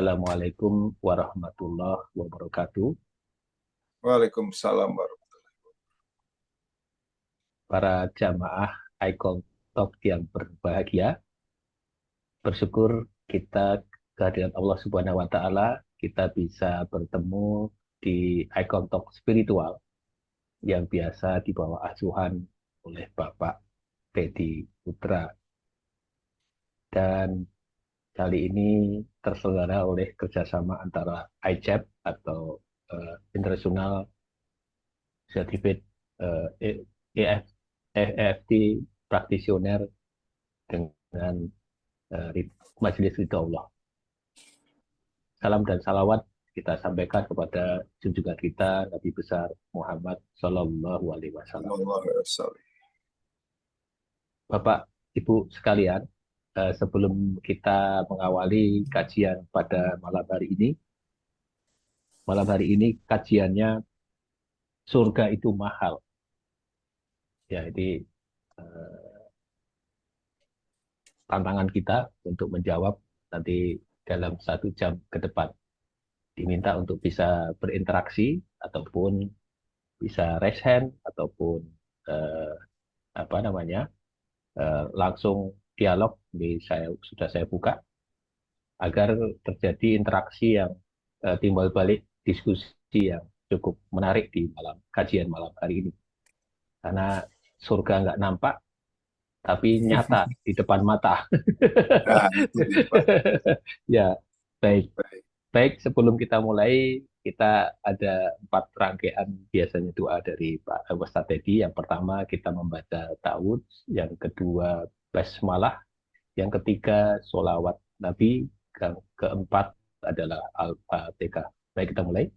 Assalamualaikum warahmatullahi wabarakatuh. Waalaikumsalam warahmatullahi Para jamaah Icon Talk yang berbahagia, bersyukur kita kehadiran Allah Subhanahu wa Ta'ala, kita bisa bertemu di Icon Talk spiritual yang biasa dibawa asuhan oleh Bapak Teddy Putra. Dan kali ini terselenggara oleh kerjasama antara ICEP atau International Certificate EF, EFT Practitioner dengan Majelis Ridho Allah. Salam dan salawat kita sampaikan kepada junjungan kita Nabi besar Muhammad Shallallahu Alaihi Wasallam. wasallam. Bapak, Ibu sekalian, sebelum kita mengawali kajian pada malam hari ini kajiannya surga itu mahal. Ya, ini tantangan kita untuk menjawab nanti dalam 1 jam ke depan. Diminta untuk bisa berinteraksi ataupun bisa raise hand ataupun eh, apa namanya langsung dialog sudah saya buka agar terjadi interaksi yang timbal balik diskusi yang cukup menarik di kajian malam hari ini, karena surga nggak nampak tapi nyata di depan mata. Nah, itu dia, Pak. Ya, baik. Baik. Baik, sebelum kita mulai, kita ada 4 rangkaian biasanya doa dari Pak Ustadz Teddy. Yang pertama kita membaca ta'awudz, yang kedua basmalah, yang ketiga sholawat Nabi, yang keempat adalah Al-Fatihah. Baik, kita mulai.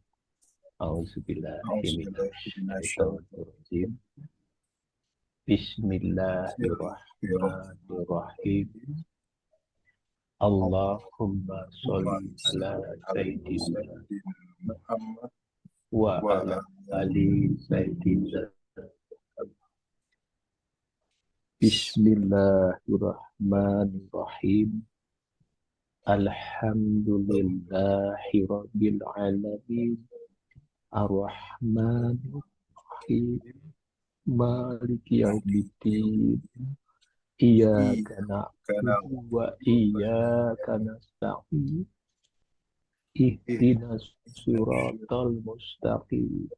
Auzubillahiminasyaitonirrajim. Bismillahirrahmanirrahim. Allahumma sholli ala sayyidina Muhammad wa wa ala ali sayyidina. Bismillahirrahmanirrahim. Alhamdulillahi rabbil alamin. Ar-Rahmanir-Rahim. Maliki yaumiddin. Iyyaka na'budu wa iyyaka nasta'in. Ihdinas siratal mustaqim.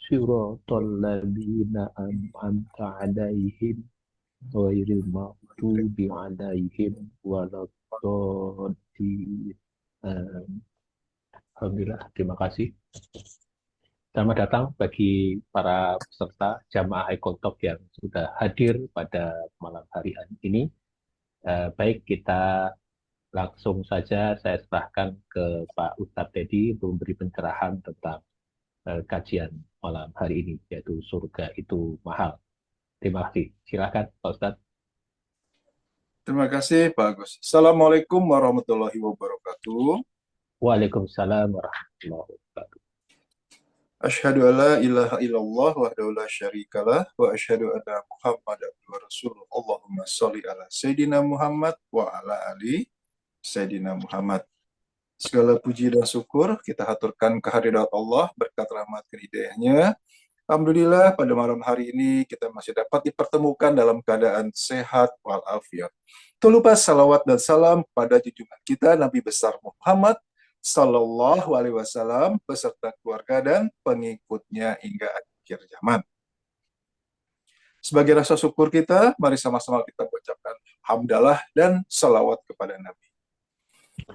Siratal ladzina an'amta 'alaihim ghairil maghdubi 'alaihim waladdallin. Alhamdulillah, terima kasih. Selamat datang bagi para peserta jamaah Ikotok yang sudah hadir pada malam hari ini. Baik, kita langsung saja saya serahkan ke Pak Ustadz Teddy untuk memberi pencerahan tentang kajian malam hari ini, yaitu surga itu mahal. Terima kasih. Silakan Pak Ustadz. Terima kasih, Pak Agus. Assalamualaikum warahmatullahi wabarakatuh. Waalaikumsalam warahmatullahi wabarakatuh. Asyhadu an la ilaha illallah wahdahu la syarikalah wa asyhadu anna Muhammadan wa rasulullah. Allahumma sholli ala sayyidina Muhammad wa ala ali sayyidina Muhammad. Segala puji dan syukur kita haturkan kehadirat Allah, berkat rahmat dan hidayahnya. Alhamdulillah pada malam hari ini kita masih dapat dipertemukan dalam keadaan sehat walafiat. Tak lupa salawat dan salam pada junjungan kita Nabi besar Muhammad Sallallahu Alaihi Wasallam beserta keluarga dan pengikutnya hingga akhir zaman. Sebagai rasa syukur kita, mari sama-sama kita mengucapkan hamdalah dan salawat kepada Nabi.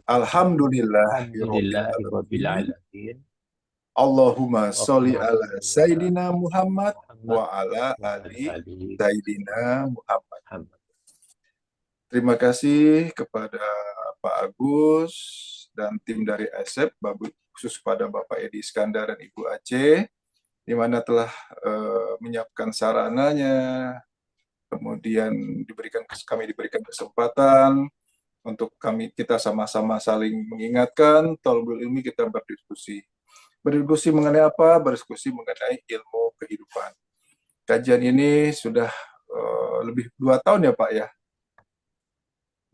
Alhamdulillahirabbil alamin. Allahumma sholli ala Sayyidina Muhammad wa ala ali Sayyidina Muhammad. Terima kasih kepada Pak Agus dan tim dari ASEP, khusus pada Bapak Edi Iskandar dan Ibu Aceh, di mana telah menyiapkan sarananya, kemudian kami diberikan kesempatan untuk kita sama-sama saling mengingatkan, thalabul ilmi kita berdiskusi. Berdiskusi mengenai apa? Berdiskusi mengenai ilmu kehidupan. Kajian ini sudah lebih 2 tahun ya Pak ya?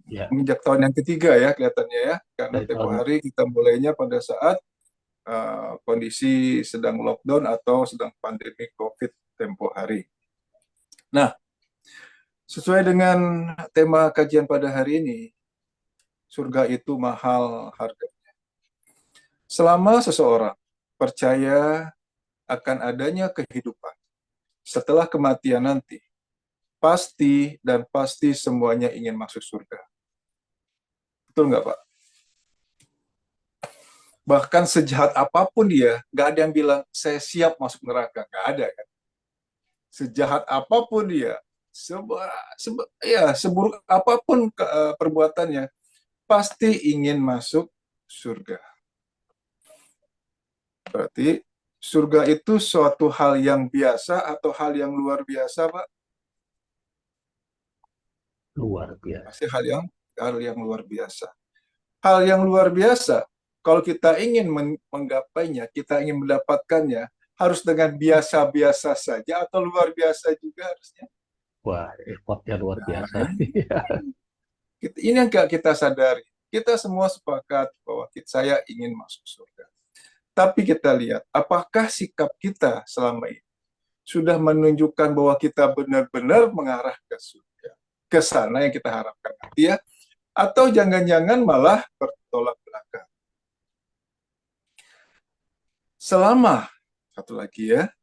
Ya, menginjak tahun yang ketiga ya kelihatannya ya, karena dari tempo tahun hari kita mulainya pada saat kondisi sedang lockdown atau sedang pandemi COVID tempo hari. Nah, sesuai dengan tema kajian pada hari ini, surga itu mahal harga. Selama seseorang percaya akan adanya kehidupan setelah kematian nanti, pasti dan pasti semuanya ingin masuk surga. Betul nggak, Pak? Bahkan sejahat apapun dia, nggak ada yang bilang, saya siap masuk neraka. Nggak ada kan? Sejahat apapun dia, seburuk apapun perbuatannya, pasti ingin masuk surga. Berarti surga itu suatu hal yang biasa atau hal yang luar biasa, Pak? luar biasa. Pasti hal yang luar biasa. Hal yang luar biasa, kalau kita ingin menggapainya, kita ingin mendapatkannya, harus dengan biasa-biasa saja atau luar biasa juga harusnya. Wah, effortnya luar Nah, biasa. ini yang gak kita sadari. Kita semua sepakat bahwa saya ingin masuk surga. Tapi kita lihat, apakah sikap kita selama ini sudah menunjukkan bahwa kita benar-benar mengarah ke surga, ke sana yang kita harapkan nanti ya, atau jangan-jangan malah bertolak belakang. Selama, satu lagi ya,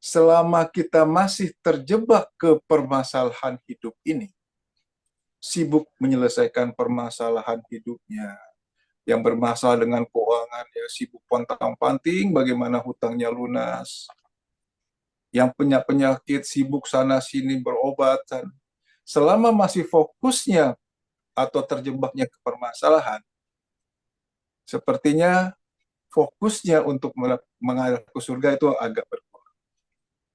selama kita masih terjebak ke permasalahan hidup ini, sibuk menyelesaikan permasalahan hidupnya, yang bermasalah dengan keuangan, ya sibuk pontang-panting bagaimana hutangnya lunas, yang punya penyakit sibuk sana-sini berobat. Selama masih fokusnya atau terjebaknya ke permasalahan, sepertinya fokusnya untuk mengarah ke surga itu agak berkurang.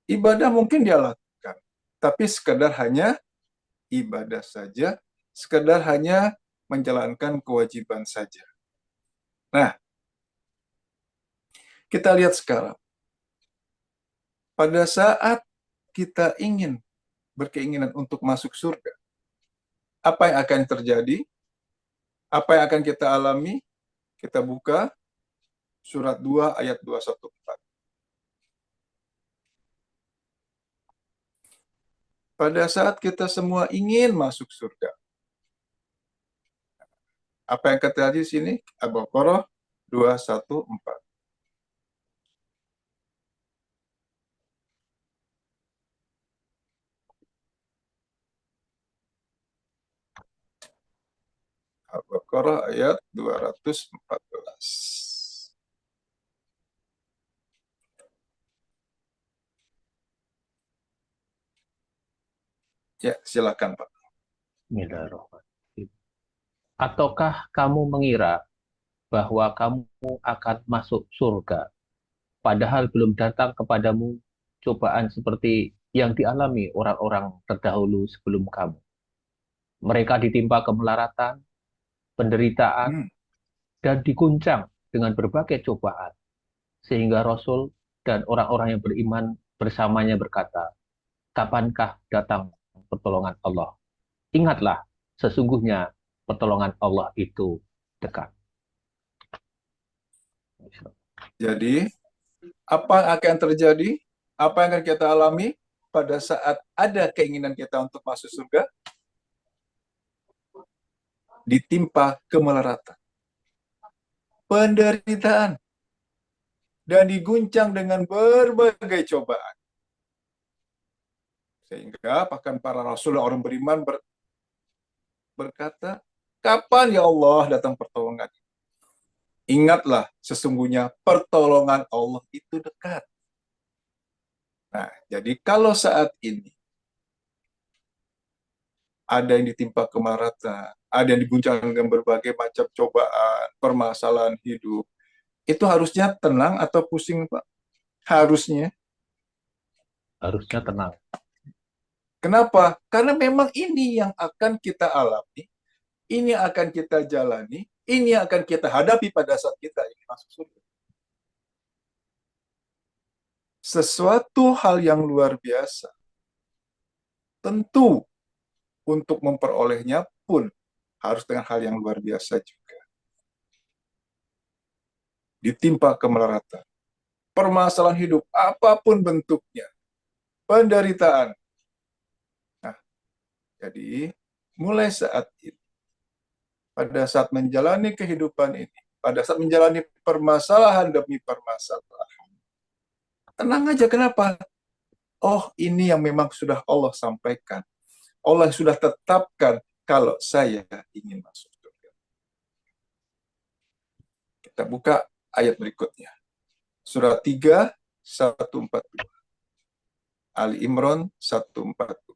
Ibadah mungkin dia lakukan, tapi sekedar hanya ibadah saja, sekedar hanya menjalankan kewajiban saja. Nah, kita lihat sekarang, pada saat kita ingin berkeinginan untuk masuk surga, apa yang akan terjadi? Apa yang akan kita alami? Kita buka surat 2 ayat 214. Pada saat kita semua ingin masuk surga, apa yang terjadi di sini? Al-Baqarah 214. Al-Baqarah ayat 214. Ya, silakan Pak. Bismillahirrahmanirrahim. Ataukah kamu mengira bahwa kamu akan masuk surga, padahal belum datang kepadamu cobaan seperti yang dialami orang-orang terdahulu sebelum kamu? Mereka ditimpa kemelaratan, penderitaan, Hmm. dan diguncang dengan berbagai cobaan, sehingga Rasul dan orang-orang yang beriman bersamanya berkata, kapankah datang pertolongan Allah? Ingatlah, sesungguhnya pertolongan Allah itu dekat. Jadi, apa yang akan terjadi? Apa yang akan kita alami pada saat ada keinginan kita untuk masuk surga? Ditimpa kemelaratan, penderitaan, dan diguncang dengan berbagai cobaan. Sehingga bahkan para rasul dan orang beriman berkata, kapan ya Allah datang pertolongan? Ingatlah, sesungguhnya pertolongan Allah itu dekat. Nah, jadi kalau saat ini ada yang ditimpa kemaratan, ada yang diguncang dengan berbagai macam cobaan, permasalahan hidup, itu harusnya tenang atau pusing, Pak? Harusnya. Harusnya tenang. Kenapa? Karena memang ini yang akan kita alami, ini akan kita jalani, ini akan kita hadapi pada saat kita ingin masuk surga. Sesuatu hal yang luar biasa. Tentu untuk memperolehnya pun harus dengan hal yang luar biasa juga. Ditimpa kemelaratan. Permasalahan hidup, apapun bentuknya. Penderitaan. Nah, jadi mulai saat ini, pada saat menjalani kehidupan ini, pada saat menjalani permasalahan demi permasalahan, tenang aja, kenapa? Oh, ini yang memang sudah Allah sampaikan. Allah sudah tetapkan kalau saya ingin masuk surga. Kita buka ayat berikutnya. Surah 3, 142. Ali Imran 142.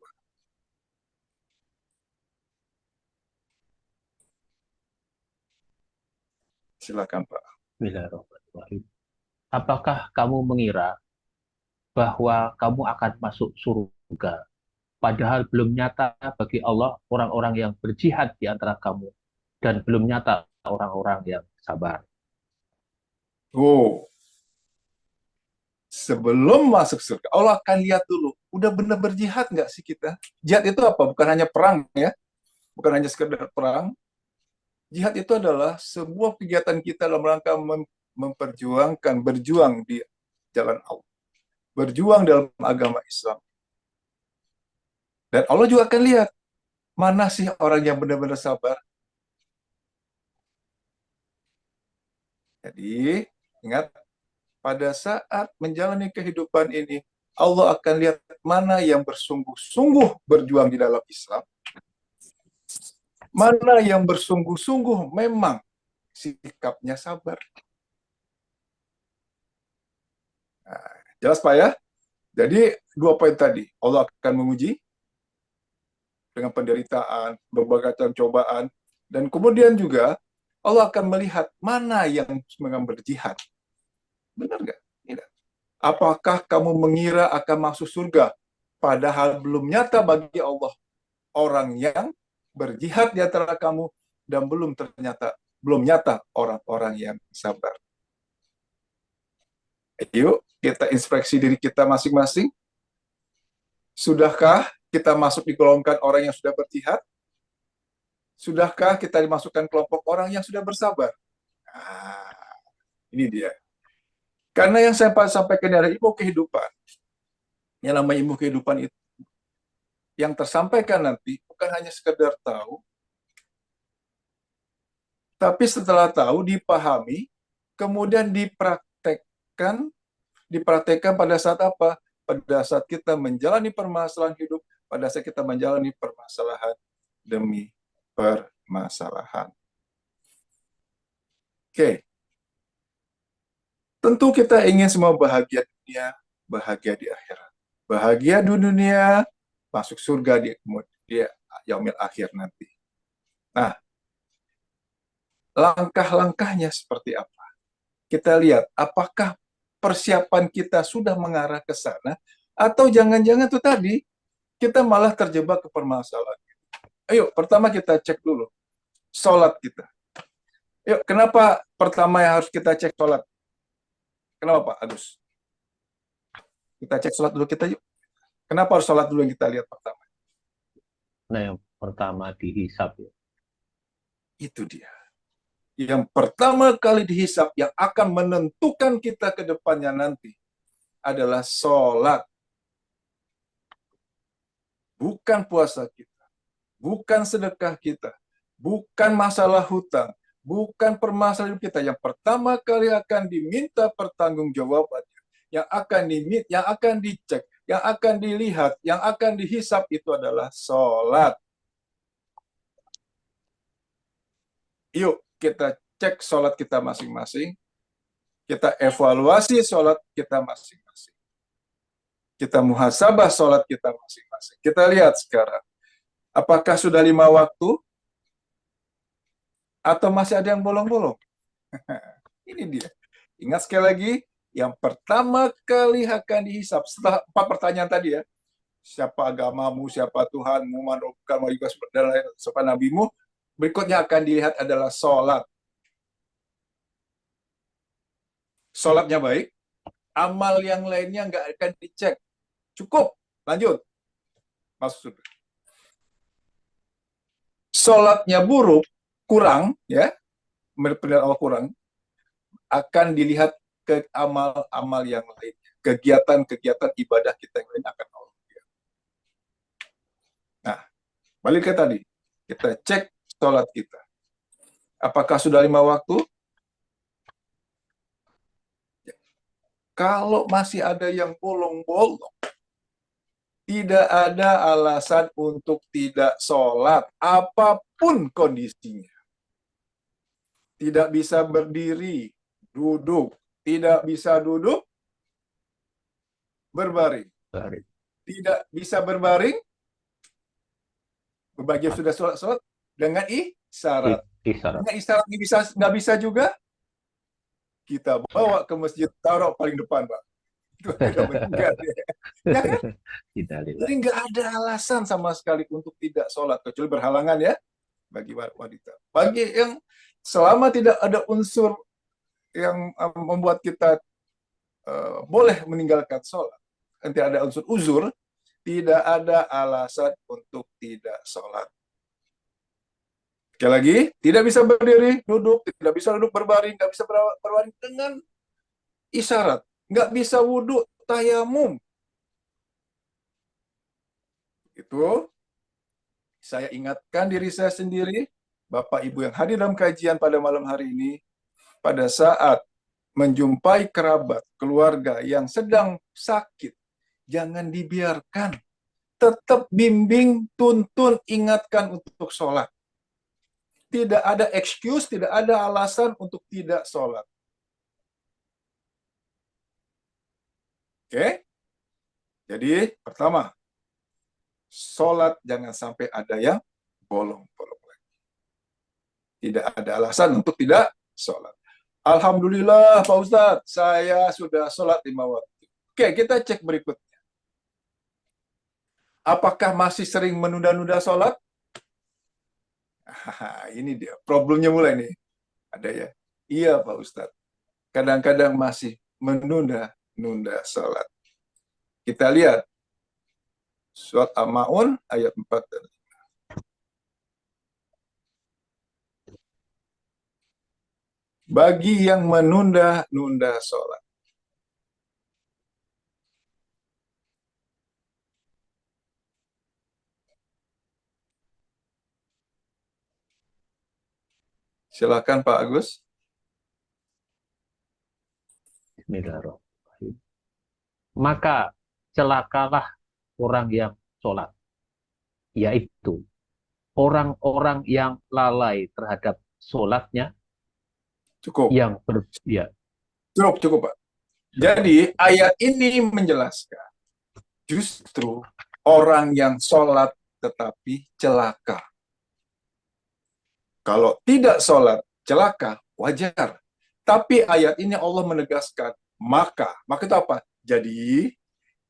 Silakan, Pak. Bismillahirrahmanirrahim. Apakah kamu mengira bahwa kamu akan masuk surga, padahal belum nyata bagi Allah orang-orang yang berjihad di antara kamu, dan belum nyata orang-orang yang sabar? Oh, sebelum masuk surga, Allah akan lihat dulu, udah benar berjihad nggak sih kita? Jihad itu apa? Bukan hanya perang ya, bukan hanya sekedar perang. Jihad itu adalah sebuah kegiatan kita dalam rangka memperjuangkan, berjuang di jalan Allah, berjuang dalam agama Islam. Dan Allah juga akan lihat, mana sih orang yang benar-benar sabar. Jadi, ingat, pada saat menjalani kehidupan ini, Allah akan lihat mana yang bersungguh-sungguh berjuang di dalam Islam, mana yang bersungguh-sungguh memang sikapnya sabar. Nah, jelas Pak ya? Jadi, dua poin tadi, Allah akan menguji dengan penderitaan, berbagai cobaan, dan kemudian juga Allah akan melihat mana yang memang berjihad. Benar nggak? Tidak. Apakah kamu mengira akan masuk surga, padahal belum nyata bagi Allah orang yang berjihad di antara kamu, dan belum nyata orang-orang yang sabar. Yuk, kita introspeksi diri kita masing-masing. Sudahkah kita masuk di golongan orang yang sudah berjihad? Sudahkah kita dimasukkan kelompok orang yang sudah bersabar? Nah, ini dia. Karena yang saya sampaikan dari ilmu kehidupan, yang namanya ilmu kehidupan itu, yang tersampaikan nanti bukan hanya sekedar tahu, tapi setelah tahu, dipahami, kemudian dipraktekkan pada saat apa? Pada saat kita menjalani permasalahan hidup, pada saat kita menjalani permasalahan demi permasalahan. Oke. Tentu kita ingin semua bahagia dunia, bahagia di akhirat. Bahagia di dunia, masuk surga di yaumil akhir nanti. Nah, langkah-langkahnya seperti apa? Kita lihat apakah persiapan kita sudah mengarah ke sana, atau jangan-jangan itu tadi kita malah terjebak ke permasalahan. Ayo, pertama kita cek dulu sholat kita. Yuk, kenapa pertama yang harus kita cek sholat? Kenapa Pak Agus? Kita cek sholat dulu kita yuk. Kenapa harus sholat dulu yang kita lihat pertama? Nah, yang pertama dihisab ya. Itu dia. Yang pertama kali dihisab, yang akan menentukan kita ke depannya nanti, adalah sholat. Bukan puasa kita, bukan sedekah kita, bukan masalah hutang, bukan permasalahan kita. Yang pertama kali akan diminta pertanggungjawabannya, yang akan dicek, yang akan dilihat, yang akan dihisab itu adalah sholat. Yuk kita cek sholat kita masing-masing, kita evaluasi sholat kita masing-masing, kita muhasabah sholat kita masing-masing. Kita lihat sekarang, apakah sudah 5 waktu, atau masih ada yang bolong-bolong? Ini dia. Ingat sekali lagi, yang pertama kali akan dihisab setelah 4 pertanyaan tadi ya. Siapa agamamu, siapa Tuhanmu, mana kamu juga dan lain, siapa nabimu. Berikutnya akan dilihat adalah sholat. Sholatnya baik, amal yang lainnya nggak akan dicek. Cukup, lanjut. Masuk surga. sholatnya buruk, kurang, ya, penilaian Allah kurang, akan dilihat ke amal-amal yang lain, kegiatan-kegiatan ibadah kita yang lain akan Allah. Nah, balik ke tadi, kita cek sholat kita. Apakah sudah 5 waktu? Kalau masih ada yang bolong-bolong, tidak ada alasan untuk tidak sholat, apapun kondisinya. Tidak bisa berdiri, duduk. Tidak bisa duduk, berbaring. Tidak bisa berbaring, bagi yang sudah sholat dengan isyarat. Dengan isyarat nggak bisa juga, kita bawa ke masjid, taruh paling depan, Pak. Itu agak meninggal. Ya kan? Jadi nggak ada alasan sama sekali untuk tidak sholat, kecuali berhalangan ya, bagi wanita. Bagi yang selama tidak ada unsur yang membuat kita boleh meninggalkan sholat, nanti ada unsur uzur, tidak ada alasan untuk tidak sholat. Sekali lagi, tidak bisa berdiri, duduk, tidak bisa duduk berbaring, nggak bisa berbaring dengan isyarat, nggak bisa wudhu, tayamum. Itu saya ingatkan diri saya sendiri, Bapak Ibu yang hadir dalam kajian pada malam hari ini, pada saat menjumpai kerabat, keluarga yang sedang sakit, jangan dibiarkan. Tetap bimbing, tuntun, ingatkan untuk sholat. Tidak ada excuse, tidak ada alasan untuk tidak sholat. Oke? Jadi, pertama, sholat jangan sampai ada yang bolong-bolong lagi. Tidak ada alasan untuk tidak sholat. Alhamdulillah, Pak Ustadz, saya sudah sholat 5 waktu. Oke, kita cek berikutnya. Apakah masih sering menunda-nunda sholat? Ini dia, problemnya mulai nih. Ada ya? Iya, Pak Ustadz. Kadang-kadang masih menunda-nunda sholat. Kita lihat surat Al-Ma'un ayat 4 dan 5. Bagi yang menunda-nunda sholat. Silakan Pak Agus. Bismillahirrahmanirrahim. Maka celakalah orang yang sholat, yaitu orang-orang yang lalai terhadap sholatnya, Cukup. yang ya. Cukup Pak. Jadi ayat ini menjelaskan justru orang yang sholat tetapi celaka. Kalau tidak sholat celaka, wajar. Tapi ayat ini Allah menegaskan, maka itu apa? Jadi,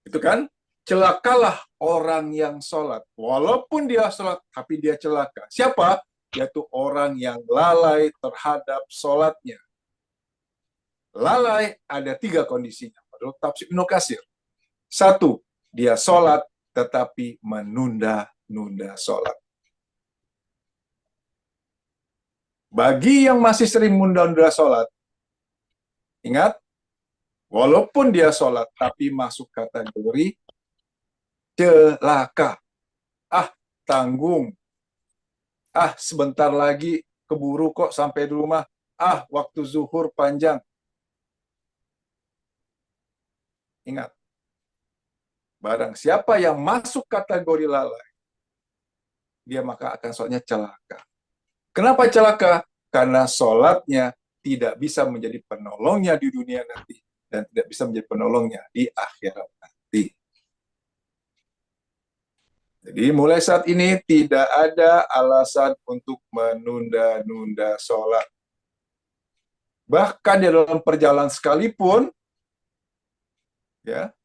itu kan, celakalah orang yang sholat. Walaupun dia sholat, tapi dia celaka. Siapa? Yaitu orang yang lalai terhadap sholatnya. Lalai ada 3 kondisinya. Menurut tafsir Ibnu Katsir. 1, dia sholat tetapi menunda-nunda sholat. Bagi yang masih sering menunda-nunda sholat, ingat, walaupun dia sholat, tapi masuk kategori celaka. Tanggung. Sebentar lagi keburu kok sampai di rumah. Waktu zuhur panjang. Ingat, barang siapa yang masuk kategori lalai, dia maka akan sholatnya celaka. Kenapa celaka? Karena sholatnya tidak bisa menjadi penolongnya di dunia nanti dan tidak bisa menjadi penolongnya di akhirat nanti. Jadi mulai saat ini tidak ada alasan untuk menunda-nunda sholat. Bahkan di dalam perjalanan sekalipun, ya,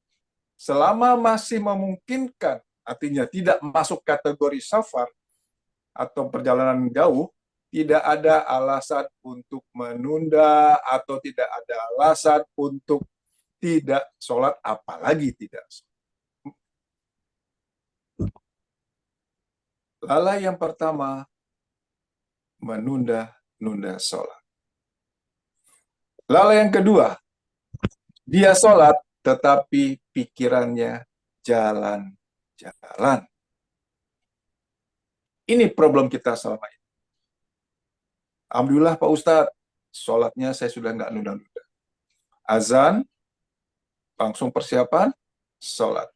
selama masih memungkinkan, artinya tidak masuk kategori safar atau perjalanan jauh, tidak ada alasan untuk menunda atau tidak ada alasan untuk tidak sholat, apalagi tidak sholat. Lalai yang pertama menunda-nunda sholat. Lalu yang kedua, dia sholat tetapi pikirannya jalan-jalan. Ini problem kita selama ini. Alhamdulillah Pak Ustadz, sholatnya saya sudah nggak nunda-nunda. Azan, langsung persiapan, sholat.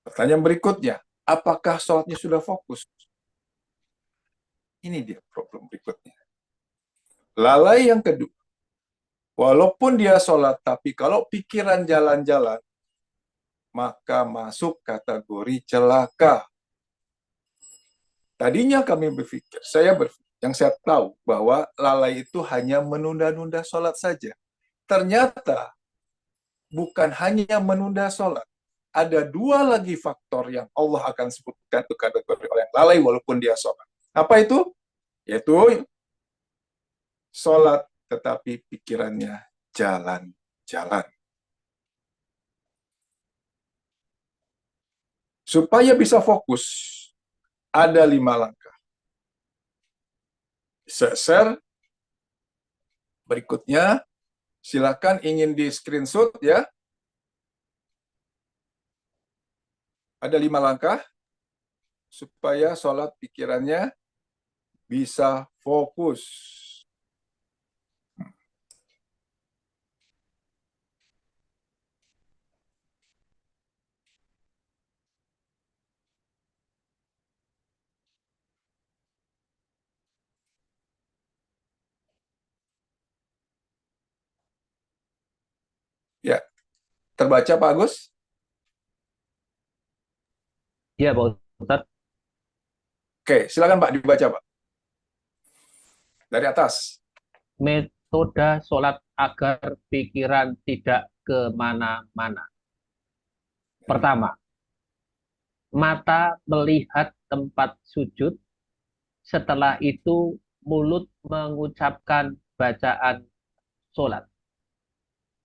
Pertanyaan berikutnya, apakah sholatnya sudah fokus? Ini dia problem berikutnya. Lalai yang kedua, walaupun dia sholat, tapi kalau pikiran jalan-jalan, maka masuk kategori celaka. Tadinya kami berpikir, yang saya tahu bahwa lalai itu hanya menunda-nunda sholat saja. Ternyata bukan hanya menunda sholat. Ada dua lagi faktor yang Allah akan sebutkan itu kategori orang yang lalai walaupun dia sholat. Apa itu? Yaitu sholat tetapi pikirannya jalan-jalan. Supaya bisa fokus, ada 5 langkah. Share berikutnya, silakan ingin di screenshot ya. Ada 5 langkah supaya sholat pikirannya bisa fokus. Ya, terbaca Pak Agus? Iya, Pak Ustadz. Oke, silakan Pak dibaca Pak. Dari atas. Metode sholat agar pikiran tidak kemana-mana. Pertama, mata melihat tempat sujud, setelah itu mulut mengucapkan bacaan sholat.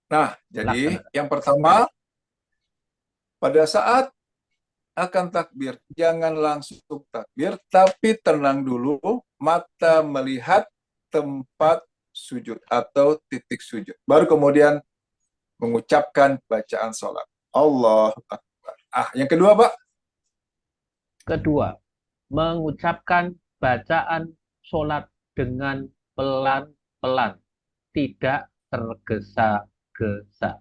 Nah, jadi Laksanakan. yang pertama, pada saat akan takbir, jangan langsung takbir, tapi tenang dulu, mata melihat tempat sujud atau titik sujud. Baru kemudian mengucapkan bacaan sholat. Allahu Akbar. Yang kedua, Pak? Kedua, mengucapkan bacaan sholat dengan pelan-pelan, tidak tergesa-gesa.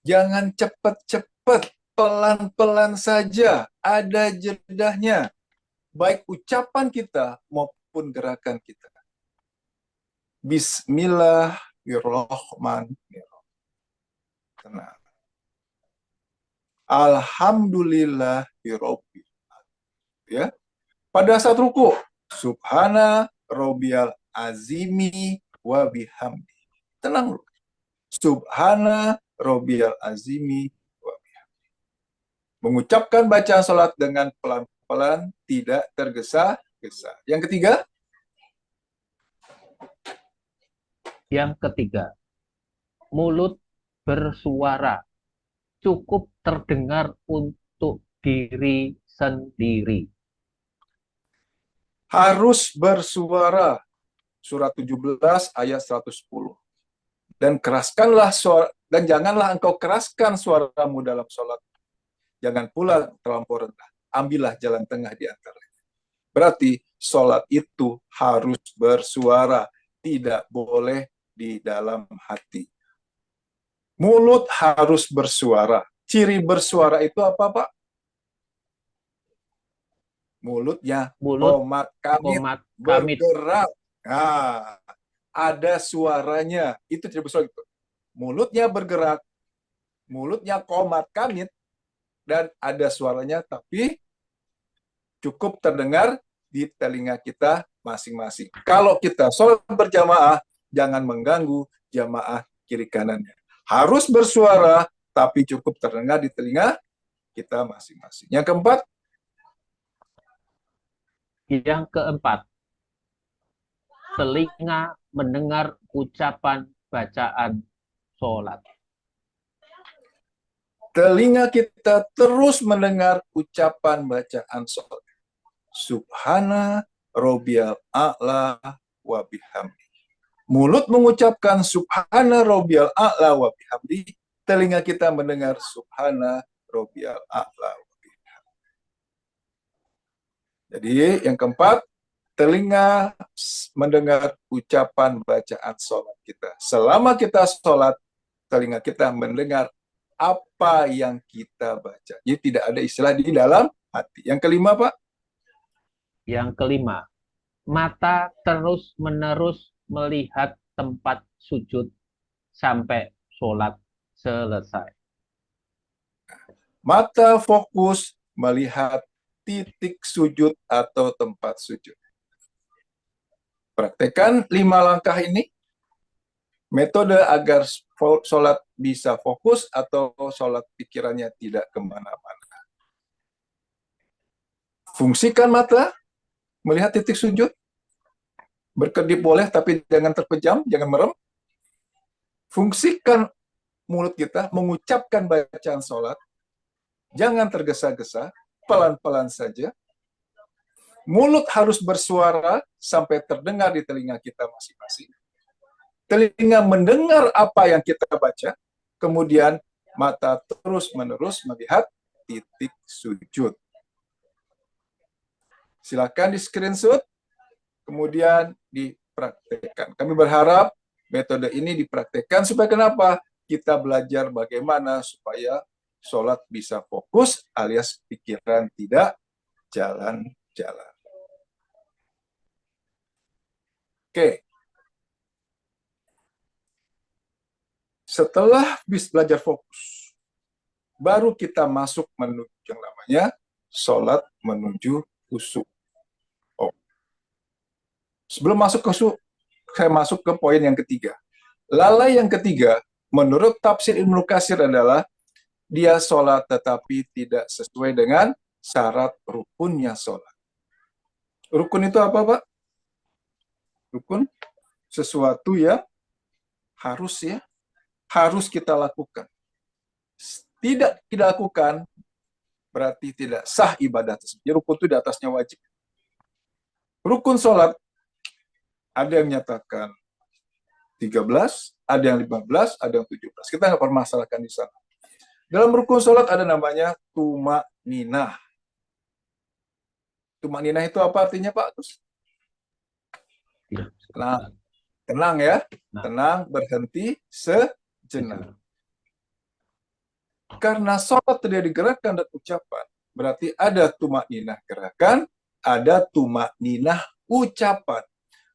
Jangan cepat-cepat, pelan-pelan saja, ada jedahnya. Baik ucapan kita maupun gerakan kita. Bismillahirrahmanirrahim. Tenang. Alhamdulillahirobbil. Ya. Pada saat ruku, Subhana Robbiyal Azimi wa bihamdi. Tenang. Subhana Robbiyal Azimi wa bihamdi. Mengucapkan bacaan salat dengan pelan-pelan, tidak tergesa-gesa. Yang ketiga? Yang ketiga, mulut bersuara cukup terdengar untuk diri sendiri. Harus bersuara. Surat 17 ayat 110. Dan keraskanlah suara, dan janganlah engkau keraskan suaramu dalam sholat. Jangan pula terlampau rendah. Ambillah jalan tengah di antaranya. Berarti sholat itu harus bersuara. Tidak boleh di dalam hati. Mulut harus bersuara. Ciri bersuara itu apa, Pak? Mulutnya komat kamit, bergerak. Nah, ada suaranya. Itu tidak bersuara itu. Mulutnya bergerak, mulutnya komat kamit, dan ada suaranya, tapi cukup terdengar di telinga kita masing-masing. Kalau kita sholat berjamaah, jangan mengganggu jamaah kiri kanannya. Harus bersuara, tapi cukup terdengar di telinga kita masing-masing. Yang keempat? Yang keempat, telinga mendengar ucapan bacaan sholat. Telinga kita terus mendengar ucapan bacaan sholat. Subhana Rabbiyal A'la wa bihamdi. Mulut mengucapkan Subhana Rabbiyal A'la wa bihamdi, telinga kita mendengar Subhana Rabbiyal A'la wa bihamdi. Jadi yang keempat, telinga mendengar ucapan bacaan sholat kita. Selama kita sholat, telinga kita mendengar apa yang kita baca. Jadi tidak ada istilah di dalam hati. Yang kelima, Pak? Yang kelima, mata terus-menerus melihat tempat sujud sampai sholat selesai. Mata fokus melihat titik sujud atau tempat sujud. Praktekkan 5 langkah ini. Metode agar sholat bisa fokus atau sholat pikirannya tidak kemana-mana. Fungsikan mata, melihat titik sujud. Berkedip boleh, tapi jangan terpejam, jangan merem. Fungsikan mulut kita, mengucapkan bacaan sholat. Jangan tergesa-gesa, pelan-pelan saja. Mulut harus bersuara sampai terdengar di telinga kita masing-masing. Telinga mendengar apa yang kita baca, kemudian mata terus-menerus melihat titik sujud. Silakan di screenshot, kemudian dipraktekkan. Kami berharap metode ini dipraktekkan supaya kenapa? Kita belajar bagaimana supaya sholat bisa fokus alias pikiran tidak jalan-jalan. Oke. Setelah belajar fokus, baru kita masuk menuju yang namanya sholat menuju khusyuk. Oh. Sebelum masuk ke khusyuk, saya masuk ke poin yang ketiga. Lalai yang ketiga, menurut tafsir Ibnu Katsir adalah dia sholat tetapi tidak sesuai dengan syarat rukunnya sholat. Rukun itu apa, Pak? Rukun sesuatu yang harus kita lakukan. Tidak kita lakukan berarti tidak sah ibadah tersebut. Jadi rukun itu di atasnya wajib. Rukun sholat ada yang menyatakan 13, ada yang 15, ada yang 17. Kita nggak permasalahkan di sana. Dalam rukun sholat ada namanya tumak ninah. Tumak ninah itu apa artinya, Pak? Tenang ya, tenang, berhenti sejenak. Karena sholat tidak digerakkan dan ucapan, berarti ada tumak ninah gerakan, ada tumak ninah ucapan.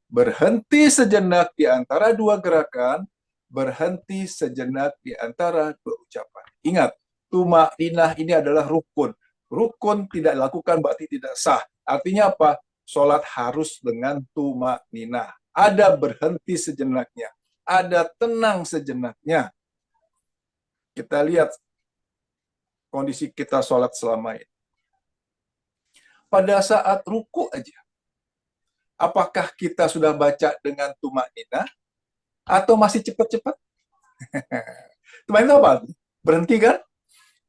Berhenti sejenak di antara dua gerakan, berhenti sejenak di antara dua ucapan. Ingat, tumak ninah ini adalah rukun. Rukun tidak dilakukan berarti tidak sah. Artinya apa? Sholat harus dengan tumak ninah. Ada berhenti sejenaknya, ada tenang sejenaknya. Kita lihat kondisi kita sholat selama ini. Pada saat ruku aja, apakah kita sudah baca dengan tumak ninah atau masih cepat-cepat? Tumak ninah apa? Berhenti kan?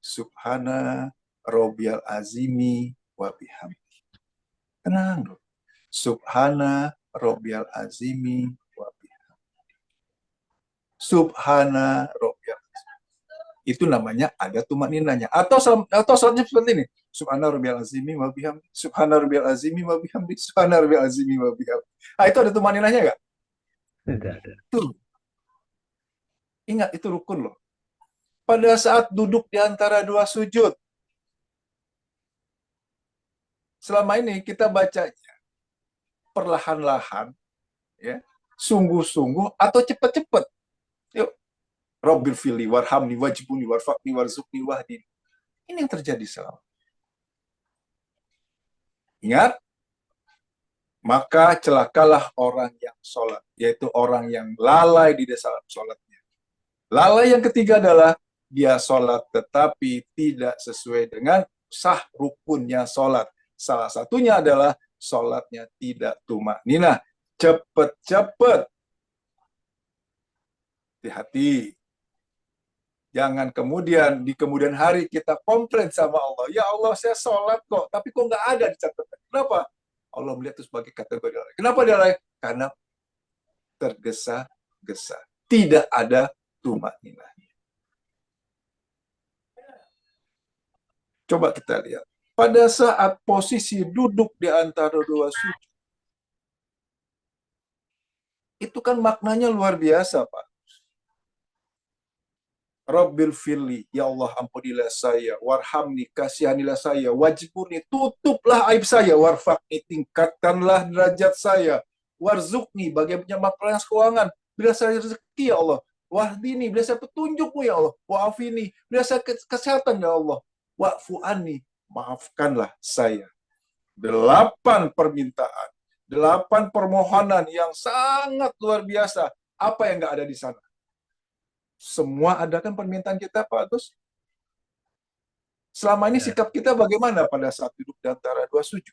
Subhana Rabbiyal Azimi wa bihamdi. Tenang dulu. Subhana Rabbiyal Azimi wa bihamdi. Subhana Rabbiyal Azimi. Itu namanya ada tumak ninahnya. Atau sholatnya seperti ini. Subhana Rabbiyal Azimi wa bihamdi. Subhana Rabbiyal Azimi wa bihamdi. Subhana Rabbiyal Azimi wa bihamdi. Itu ada tumak ninahnya nggak? Tidak ada. Tuh. Ingat, itu rukun loh. Pada saat duduk di antara dua sujud, selama ini kita bacanya perlahan-lahan, ya, sungguh-sungguh atau cepat-cepat. Yuk, Rabbil fili warhamni wajibuni warfaqni warzuqni wahdini. Ini yang terjadi selama. Ingat, maka celakalah orang yang sholat, yaitu orang yang lalai di dalam sholatnya. Lalai yang ketiga adalah dia sholat tetapi tidak sesuai dengan sah rukunnya sholat. Salah satunya adalah sholatnya tidak tumak ninah. Cepet-cepet. Hati-hati. Jangan kemudian di kemudian hari kita komplain sama Allah. Ya Allah, saya sholat kok, tapi kok nggak ada di catatan. Kenapa? Allah melihat itu sebagai kategori lalai. Kenapa dia lalai? Karena tergesa-gesa. Tidak ada tumanina. Coba kita lihat. Pada saat posisi duduk di antara dua sujud, itu kan maknanya luar biasa, Pak. Rabbil firli, ya Allah ampunilah saya, warhamni, kasihanilah saya, wajibuni, tutuplah aib saya, warfaqni, tingkatkanlah derajat saya, warzukni, bagaimana penyamaran keuangan, bila saya rezeki ya Allah, wahdini, bila saya petunjukmu ya Allah, wa'afini, bila saya kesehatan ya Allah, wa'fu anni, maafkanlah saya. 8 permintaan, 8 permohonan yang sangat luar biasa. Apa yang nggak ada di sana? Semua ada kan permintaan kita, Pak Agus? Selama ini sikap kita bagaimana pada saat duduk di antara dua sujud?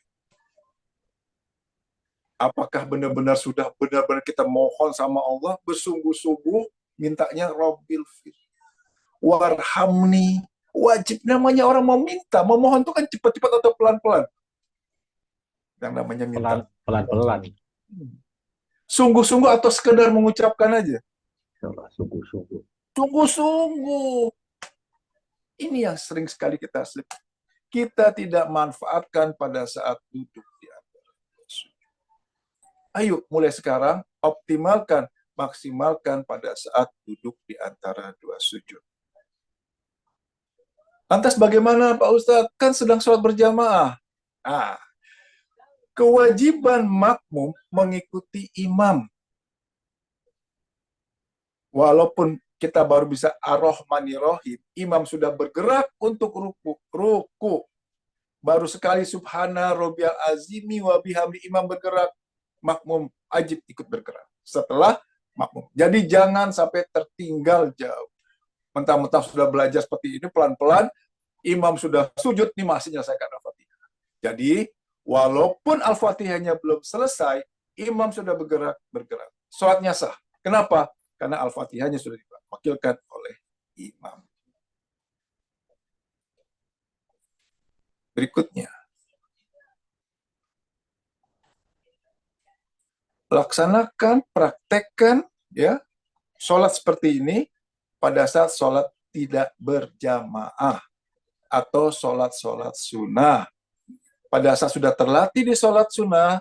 Apakah benar-benar sudah benar-benar kita mohon sama Allah, bersungguh-sungguh, mintanya Rabbil fir, warhamni, wajib namanya orang mau minta, mau mohon itu kan cepat-cepat atau pelan-pelan. Yang namanya minta. Pelan-pelan. Sungguh-sungguh atau sekedar mengucapkan aja? Sungguh-sungguh. Sungguh-sungguh. Ini yang sering sekali kita slip. Kita tidak manfaatkan pada saat duduk di antara sujud. Ayo, mulai sekarang, optimalkan, maksimalkan pada saat duduk di antara dua sujud. Lantas bagaimana Pak Ustadz? Kan sedang sholat berjamaah. Kewajiban makmum mengikuti imam. Walaupun kita baru bisa ar-Rahmanir-Rahim, imam sudah bergerak untuk ruku. Baru sekali subhana rabbiyal azimi wa bihamdi, imam bergerak, makmum wajib ikut bergerak setelah makmum. Jadi jangan sampai tertinggal jauh. Mentang-mentang sudah belajar seperti ini, pelan-pelan imam sudah sujud, nih masih menyelesaikan Al-Fatihah. Jadi walaupun Al-Fatihahnya belum selesai, imam sudah bergerak. Sholatnya sah. Kenapa? Karena Al-Fatihahnya sudah diwakilkan oleh imam. Berikutnya, laksanakan, praktekkan ya sholat seperti ini pada saat sholat tidak berjamaah atau sholat sunnah. Pada saat sudah terlatih di sholat sunnah,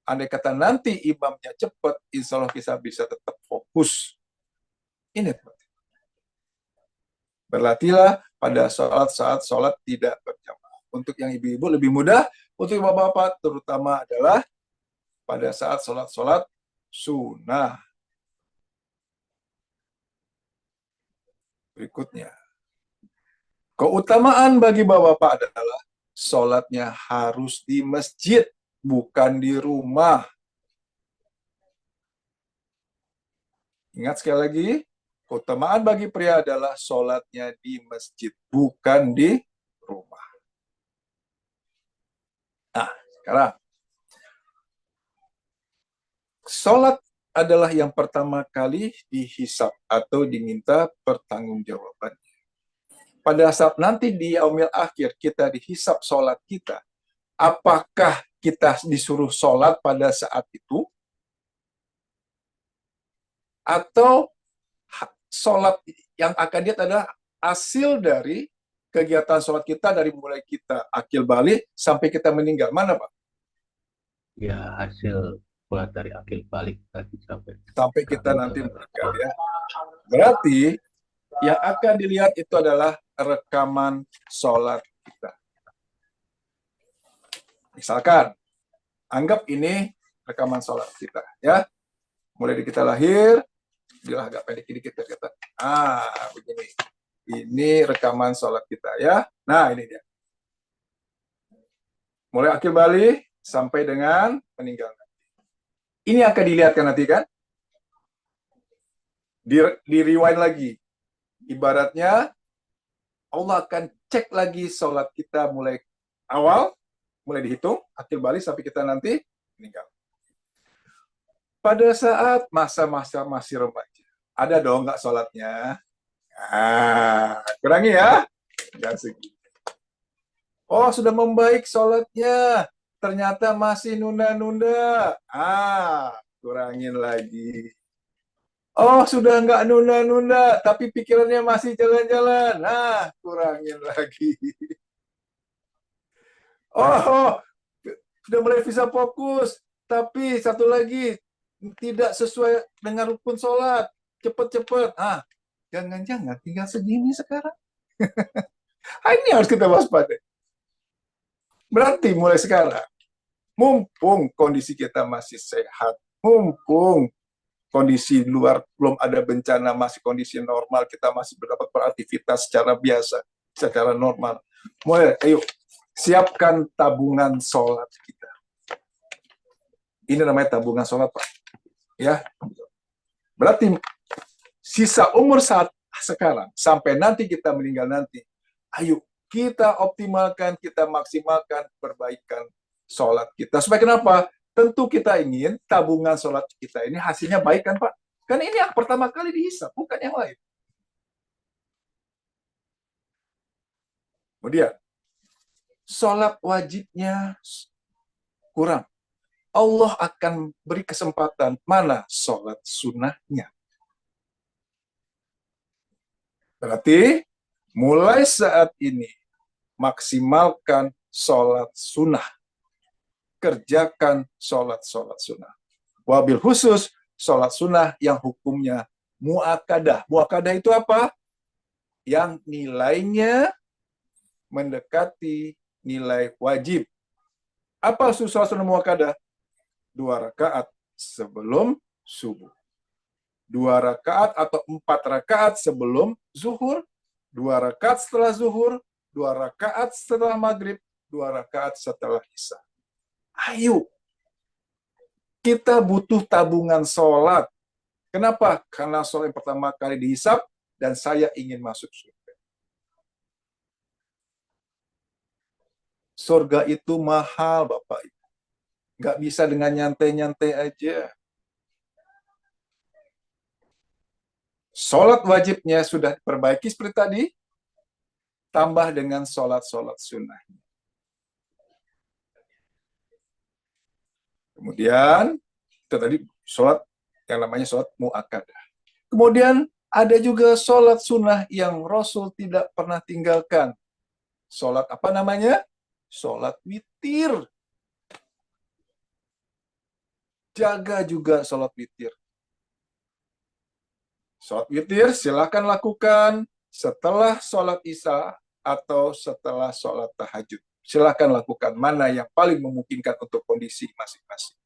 andai kata nanti imamnya cepat, insya Allah kita bisa tetap fokus. Ini berlatihlah pada saat sholat tidak berjamaah. Untuk yang ibu-ibu lebih mudah, untuk bapak-bapak terutama adalah pada saat sholat sunnah. Berikutnya, keutamaan bagi bapak-bapak adalah sholatnya harus di masjid, bukan di rumah. Ingat sekali lagi, keutamaan bagi pria adalah sholatnya di masjid, bukan di rumah. Nah, sekarang, sholat adalah yang pertama kali dihisab atau diminta pertanggungjawabannya. Pada saat nanti di yaumil akhir kita dihisab sholat kita, apakah kita disuruh sholat pada saat itu? Atau sholat yang akan dilihat adalah hasil dari kegiatan sholat kita dari mulai kita akil balik sampai kita meninggal. Mana Pak? Ya, hasil sholat dari akil balik tadi sampai kita nanti meninggal ya. Berarti yang akan dilihat itu adalah rekaman sholat kita. Misalkan, anggap ini rekaman sholat kita ya. Mulai dari kita lahir, bila agak pendek dikit kata. Begini. Ini rekaman sholat kita ya. Nah, ini dia. Mulai akil balik sampai dengan meninggal. Ini akan dilihatkan nanti kan? Di rewind lagi. Ibaratnya Allah akan cek lagi sholat kita mulai awal, mulai dihitung, akil balik sampai kita nanti meninggal. Pada saat masa-masa masih remaja, ada dong nggak sholatnya? Kurangi ya. Jangan segini. Oh, sudah membaik sholatnya. Ternyata masih nunda-nunda. Kurangin lagi. Oh, sudah nggak nunda-nunda, tapi pikirannya masih jalan-jalan. Kurangin lagi. Oh, sudah mulai bisa fokus. Tapi satu lagi, tidak sesuai dengan rukun sholat. Cepet-cepet. Jangan-jangan tinggal segini sekarang. Ini harus kita waspada. Berarti mulai sekarang, mumpung kondisi kita masih sehat, mumpung kondisi luar belum ada bencana, masih kondisi normal, kita masih dapat beraktivitas secara biasa, secara normal. Mulai, ayo, siapkan tabungan sholat kita. Ini namanya tabungan sholat, Pak. Ya, berarti sisa umur saat sekarang sampai nanti kita meninggal nanti, ayo kita optimalkan, kita maksimalkan perbaikan sholat kita. Supaya kenapa? Tentu kita ingin tabungan sholat kita ini hasilnya baik kan Pak? Kan ini yang pertama kali dihisap, bukan yang lain. Kemudian, sholat wajibnya kurang. Allah akan beri kesempatan, mana sholat sunnahnya. Berarti, mulai saat ini, maksimalkan sholat sunnah. Kerjakan sholat-sholat sunnah. Wabil khusus, sholat sunnah yang hukumnya mu'akadah. Mu'akadah itu apa? Yang nilainya mendekati nilai wajib. Apa sholat sunnah mu'akadah? 2 rakaat sebelum subuh. 2 rakaat atau 4 rakaat sebelum zuhur. 2 rakaat setelah zuhur. 2 rakaat setelah maghrib. 2 rakaat setelah isya. Ayo, kita butuh tabungan sholat. Kenapa? Karena sholat yang pertama kali dihisap dan saya ingin masuk surga. Surga itu mahal, Bapak Ibu. Nggak bisa dengan nyantai-nyantai aja. Sholat wajibnya sudah diperbaiki seperti tadi, tambah dengan sholat-sholat sunnah. Kemudian, itu tadi sholat yang namanya sholat mu'akadah. Kemudian, ada juga sholat sunnah yang Rasul tidak pernah tinggalkan. Sholat apa namanya? Sholat witir. Jaga juga sholat witir. Sholat witir silakan lakukan setelah sholat isya atau setelah sholat tahajud. Silakan lakukan mana yang paling memungkinkan untuk kondisi masing-masing.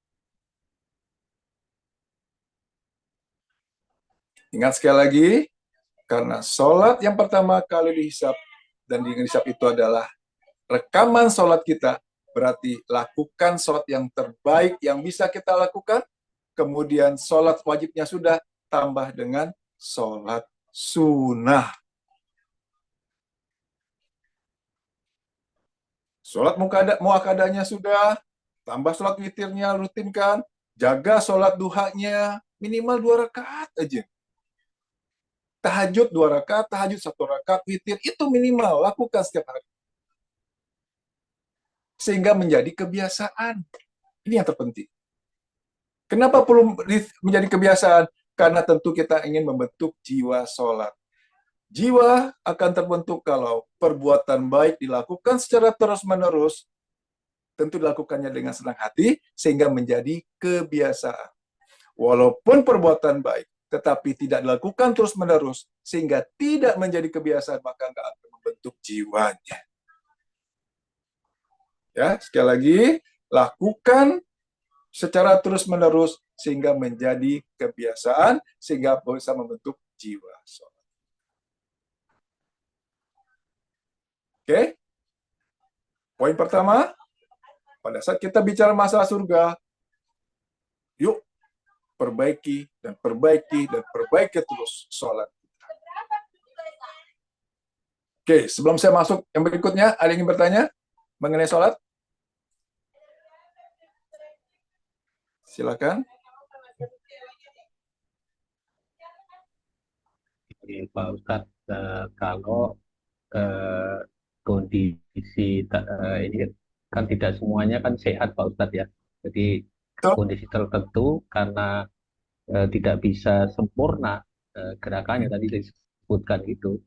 Ingat sekali lagi, karena sholat yang pertama kali dihisap dan dihisap itu adalah rekaman sholat kita, berarti lakukan sholat yang terbaik yang bisa kita lakukan, kemudian sholat wajibnya sudah, tambah dengan sholat sunnah. Sholat muakadanya sudah, tambah sholat witirnya rutinkan, jaga sholat duhanya, minimal 2 rakaat aja. Tahajud 2 rakaat, tahajud 1 rakaat, witir itu minimal, lakukan setiap hari. Sehingga menjadi kebiasaan. Ini yang terpenting. Kenapa perlu menjadi kebiasaan? Karena tentu kita ingin membentuk jiwa sholat. Jiwa akan terbentuk kalau perbuatan baik dilakukan secara terus-menerus, tentu dilakukannya dengan senang hati, sehingga menjadi kebiasaan. Walaupun perbuatan baik, tetapi tidak dilakukan terus-menerus, sehingga tidak menjadi kebiasaan, maka nggak akan membentuk jiwanya. Ya, sekali lagi, lakukan secara terus-menerus, sehingga menjadi kebiasaan, sehingga bisa membentuk jiwa. Oke? Poin pertama, pada saat kita bicara masalah surga, yuk perbaiki dan perbaiki dan perbaiki terus sholat. Oke, sebelum saya masuk yang berikutnya, ada yang ingin bertanya mengenai sholat? Silakan. Pak Ustadz, kalau eh, kondisi ini kan tidak semuanya kan sehat Pak Ustadz ya. Jadi Betul? kondisi tertentu karena tidak bisa sempurna gerakannya tadi disebutkan itu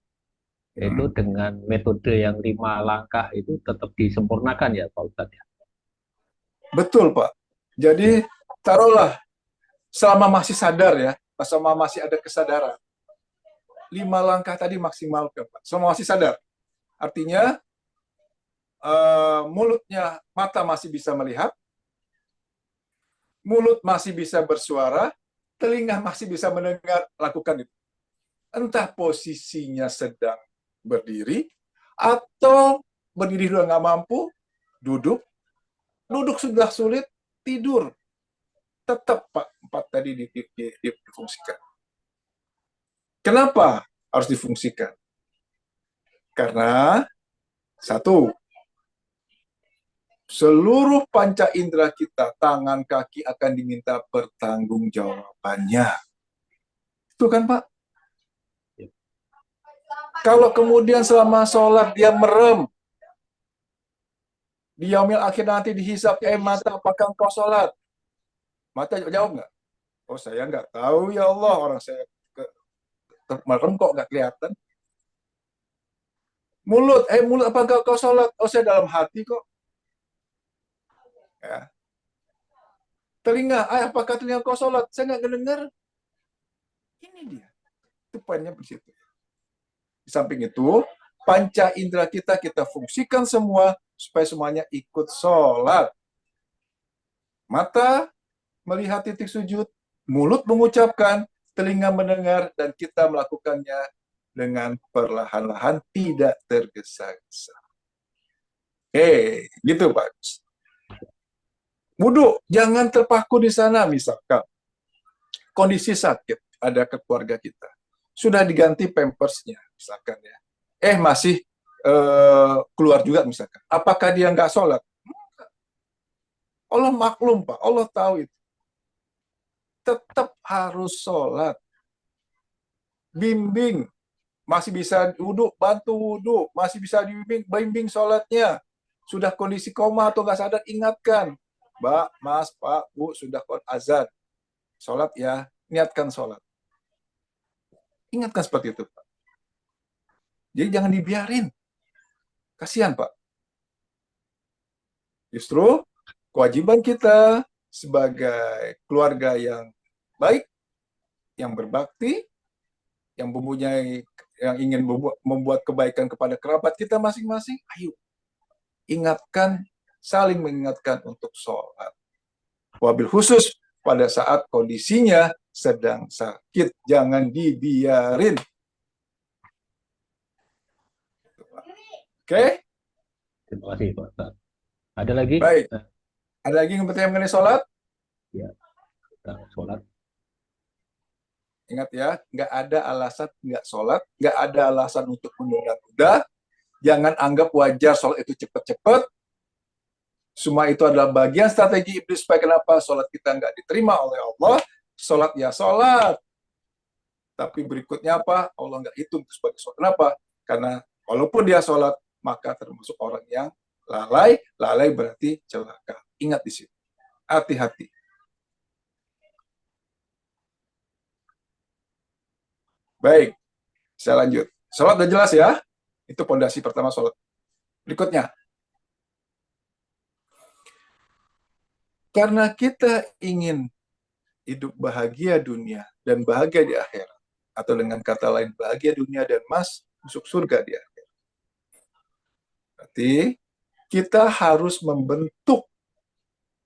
Hmm. dengan metode yang 5 langkah itu tetap disempurnakan ya Pak Ustadz ya. Betul, Pak. Ya, Jadi, taruhlah selama masih sadar ya, selama masih ada kesadaran, 5 langkah tadi maksimalkan, Pak. Selama masih sadar. Artinya, mulutnya, mata masih bisa melihat, mulut masih bisa bersuara, telinga masih bisa mendengar, lakukan itu. Entah posisinya sedang berdiri, atau berdiri sudah nggak mampu, duduk, duduk sudah sulit, tidur. Tetap Pak, 4 tadi difungsikan. Kenapa harus difungsikan? Karena satu, seluruh panca indera kita, tangan, kaki akan diminta pertanggungjawabannya. Itu kan Pak? ya, Kalau kemudian selama sholat dia merem, di yaumil akhir nanti dihisap, mata, apakah engkau sholat? Mata jawab nggak? Oh saya nggak tahu ya Allah, orang saya merem kok nggak kelihatan. Mulut, mulut apakah kau sholat? Oh saya dalam hati kok. Ya. Telinga, apakah telinga kau sholat? Saya nggak dengar. Ini dia. Itu poinnya di situ. Di samping itu, panca indera kita fungsikan semua supaya semuanya ikut sholat. Mata melihat titik sujud, mulut mengucapkan, telinga mendengar, dan kita melakukannya dengan perlahan-lahan, tidak tergesa-gesa. Gitu Pak. Wudhu, jangan terpaku di sana misalkan. Kondisi sakit, ada ke keluarga kita. Sudah diganti pampersnya, misalkan ya. Masih keluar juga misalkan. Apakah dia nggak sholat? Allah maklum Pak, Allah tahu itu. Tetap harus sholat. Bimbing, masih bisa wudhu, bantu wudhu, masih bisa bimbing sholatnya. Sudah kondisi koma atau nggak sadar, ingatkan. Mbak, Mas, Pak, Bu, sudah azan. Sholat ya, niatkan sholat. Ingatkan seperti itu, Pak. Jadi jangan dibiarin. Kasihan, Pak. Justru kewajiban kita sebagai keluarga yang baik, yang berbakti, yang mempunyai, yang ingin membuat kebaikan kepada kerabat kita masing-masing, ayo ingatkan, saling mengingatkan untuk sholat. Wabil khusus pada saat kondisinya sedang sakit, jangan dibiarin. Oke? terima kasih Pak Ustadz. Ada lagi? Baik. Ada lagi yang bertanya mengenai sholat? Ya, kita sholat. Ingat ya, nggak ada alasan nggak sholat, nggak ada alasan untuk menunda-nunda. Jangan anggap wajar sholat itu cepat-cepat. Semua itu adalah bagian strategi iblis supaya kenapa sholat kita nggak diterima oleh Allah. Sholat ya sholat. Tapi berikutnya apa? Allah nggak hitung sebagai sholat. Kenapa? Karena walaupun dia sholat, maka termasuk orang yang lalai. Lalai berarti celaka. Ingat di sini. Hati-hati. Baik, saya lanjut. Sholat udah jelas ya? Itu pondasi pertama sholat. Berikutnya, karena kita ingin hidup bahagia dunia dan bahagia di akhirat, atau dengan kata lain bahagia dunia dan masuk surga di akhirat. Berarti kita harus membentuk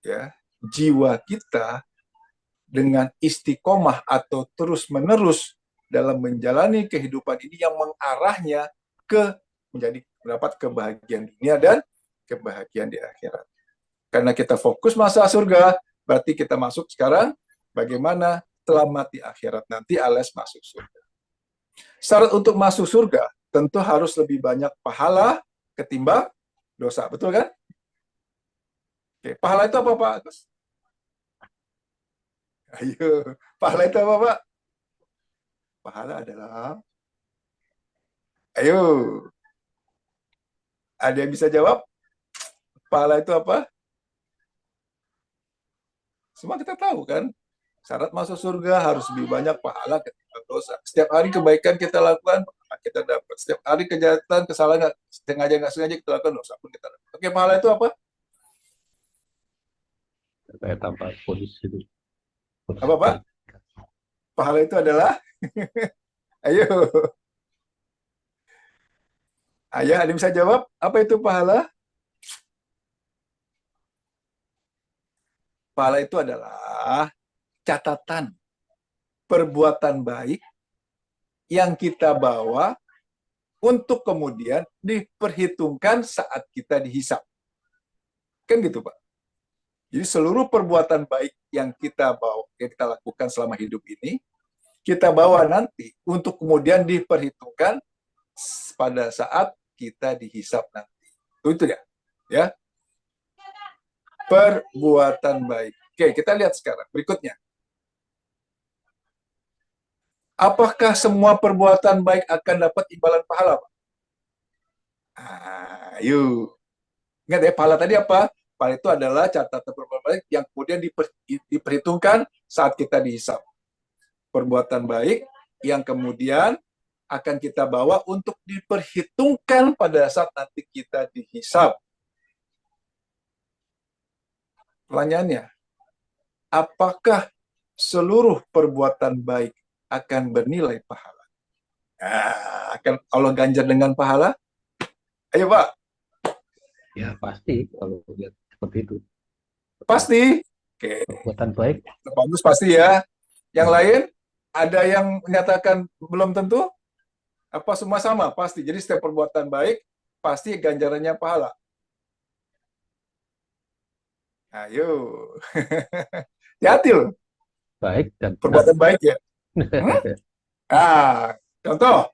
ya jiwa kita dengan istiqomah atau terus-menerus dalam menjalani kehidupan ini yang mengarahnya ke menjadi mendapat kebahagiaan dunia dan kebahagiaan di akhirat. Karena kita fokus masa surga, berarti kita masuk sekarang bagaimana selamat di akhirat nanti alias masuk surga. Syarat untuk masuk surga tentu harus lebih banyak pahala ketimbang dosa, betul kan? Oke, pahala itu apa Pak Agus? Ayo, pahala itu apa Pak? Pahala adalah Ayo, ada yang bisa jawab? Pahala itu apa? Semua kita tahu kan? Syarat masuk surga harus lebih banyak pahala ketimbang dosa. Setiap hari kebaikan kita lakukan, kita dapat. Setiap hari kejahatan, kesalahan, sengaja nggak sengaja kita lakukan, dosa pun kita dapat. Oke, pahala itu apa? Saya tambah bonus itu. Bonus Apa, Pak? kebaikan. Pahala itu adalah, ayo, ayah ada yang bisa jawab? Apa itu pahala? Pahala itu adalah catatan perbuatan baik yang kita bawa untuk kemudian diperhitungkan saat kita dihisap. Kan gitu, Pak. Jadi seluruh perbuatan baik yang kita bawa, yang kita lakukan selama hidup ini, kita bawa nanti untuk kemudian diperhitungkan pada saat kita dihisap nanti. Itu ya. Ya. Perbuatan baik. Oke, kita lihat sekarang berikutnya. Apakah semua perbuatan baik akan dapat imbalan pahala, Pak? Yuk. Ingat ya, pahala tadi apa? Pahala itu adalah catatan perbuatan baik yang kemudian diperhitungkan saat kita dihisap. Perbuatan baik yang kemudian akan kita bawa untuk diperhitungkan pada saat nanti kita dihisap. Pertanyaannya, apakah seluruh perbuatan baik akan bernilai pahala? Akan Allah ganjar dengan pahala? Ayo, Pak. Ya pasti kalau lihat seperti itu. Pasti. Oke. Perbuatan baik. Bagus pasti ya. Yang lain, ada yang menyatakan belum tentu? Apa semua sama? Pasti. Jadi setiap perbuatan baik, pasti ganjarannya pahala. Ayo. Hati-hati loh. Baik dan benar. Perbuatan baik ya. Contoh.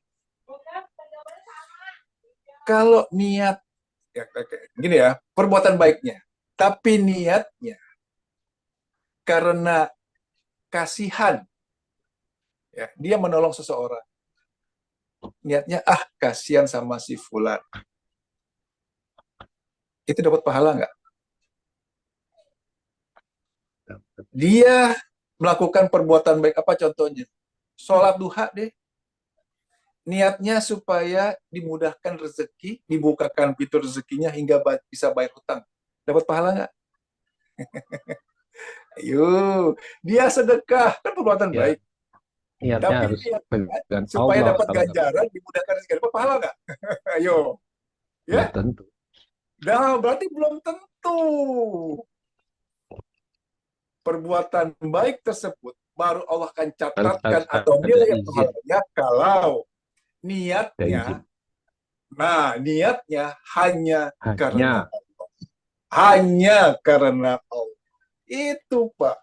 Kalau niat, ya, gini ya, perbuatan baiknya. Tapi niatnya karena kasihan, ya, dia menolong seseorang. Niatnya, kasihan sama si fulan. Itu dapat pahala nggak? Dia melakukan perbuatan baik, apa contohnya? Sholat duha deh. Niatnya supaya dimudahkan rezeki, dibukakan pintu rezekinya hingga bisa bayar hutang. Dapat pahala nggak? Ayo, dia sedekah, kan perbuatan Ya, baik. niatnya Tapi harus dengan supaya Allah dapat kalau ganjaran, dimudahkan rezeki, dapat pahala nggak? Ayo, ya ya. tentu. Nah, berarti belum tentu. Perbuatan baik tersebut baru Allah akan catatkan Harus atau ada nilai izin. pahalanya kalau Ada izin. niatnya hanya karena Hanya Allah. Hanya karena Allah. Itu, Pak.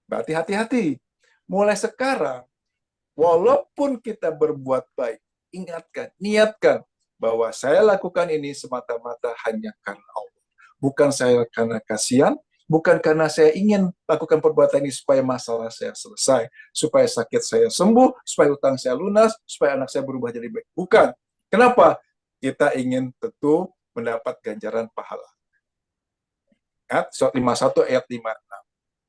Berarti hati-hati. Mulai sekarang, walaupun kita berbuat baik, niatkan bahwa saya lakukan ini semata-mata hanya karena Allah. Bukan saya karena kasihan, bukan karena saya ingin lakukan perbuatan ini supaya masalah saya selesai, supaya sakit saya sembuh, supaya utang saya lunas, supaya anak saya berubah jadi baik. Bukan. Kenapa? Kita ingin tentu mendapat ganjaran pahala. Surat 51 ayat 56.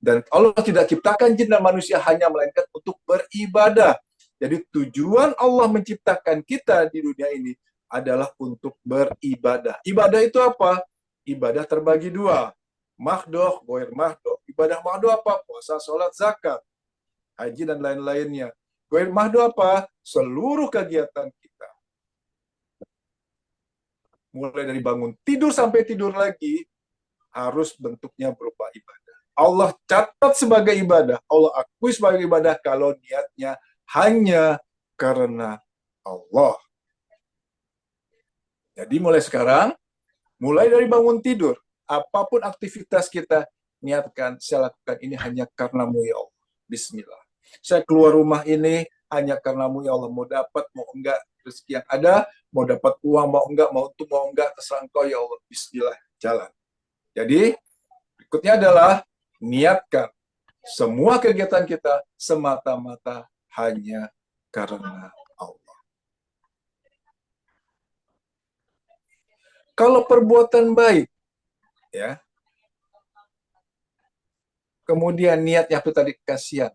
Dan Allah tidak ciptakan jin dan manusia hanya melainkan untuk beribadah. Jadi tujuan Allah menciptakan kita di dunia ini adalah untuk beribadah. Ibadah itu apa? Ibadah terbagi dua. Mahdoh, goir mahdoh. Ibadah mahdoh apa? Puasa, sholat, zakat, haji, dan lain-lainnya. Goir mahdoh apa? Seluruh kegiatan kita. Mulai dari bangun tidur sampai tidur lagi, harus bentuknya berupa ibadah. Allah catat sebagai ibadah, Allah akui sebagai ibadah kalau niatnya hanya karena Allah. Jadi mulai sekarang, mulai dari bangun tidur, apapun aktivitas kita, niatkan, saya lakukan ini hanya karenamu ya Allah. Bismillah. Saya keluar rumah ini hanya karenamu ya Allah. Mau dapat, mau enggak, rezeki yang ada, mau dapat uang, mau enggak, terserah engkau ya Allah. Bismillah, jalan. Jadi, berikutnya adalah niatkan semua kegiatan kita semata-mata hanya karena Allah. Kalau perbuatan baik, ya, kemudian niatnya itu tadi kasihan.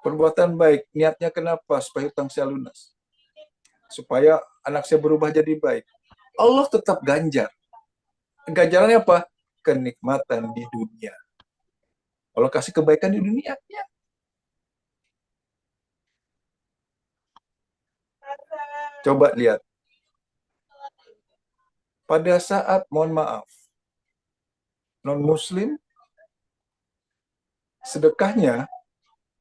Perbuatan baik, niatnya kenapa? Supaya hutang saya lunas. Supaya anak saya berubah jadi baik. Allah tetap ganjar. Ganjarannya apa? Kenikmatan di dunia. Allah kasih kebaikan di dunia, ya. Coba lihat. Pada saat, mohon maaf, non-muslim, sedekahnya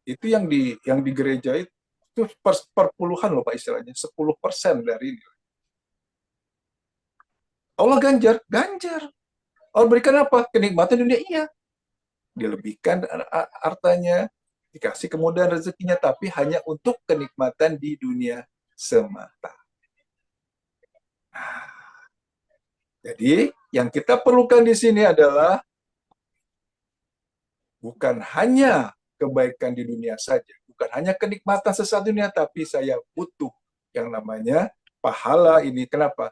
itu yang di gereja itu perpuluhan loh Pak istilahnya, 10% dari ini. Allah ganjar, ganjar. Allah berikan apa? Kenikmatan dunia, iya. Dilebihkan hartanya, dikasih kemudahan rezekinya, tapi hanya untuk kenikmatan di dunia semata. Jadi, yang kita perlukan di sini adalah bukan hanya kebaikan di dunia saja, bukan hanya kenikmatan sesaat dunia, tapi saya butuh yang namanya pahala ini. Kenapa?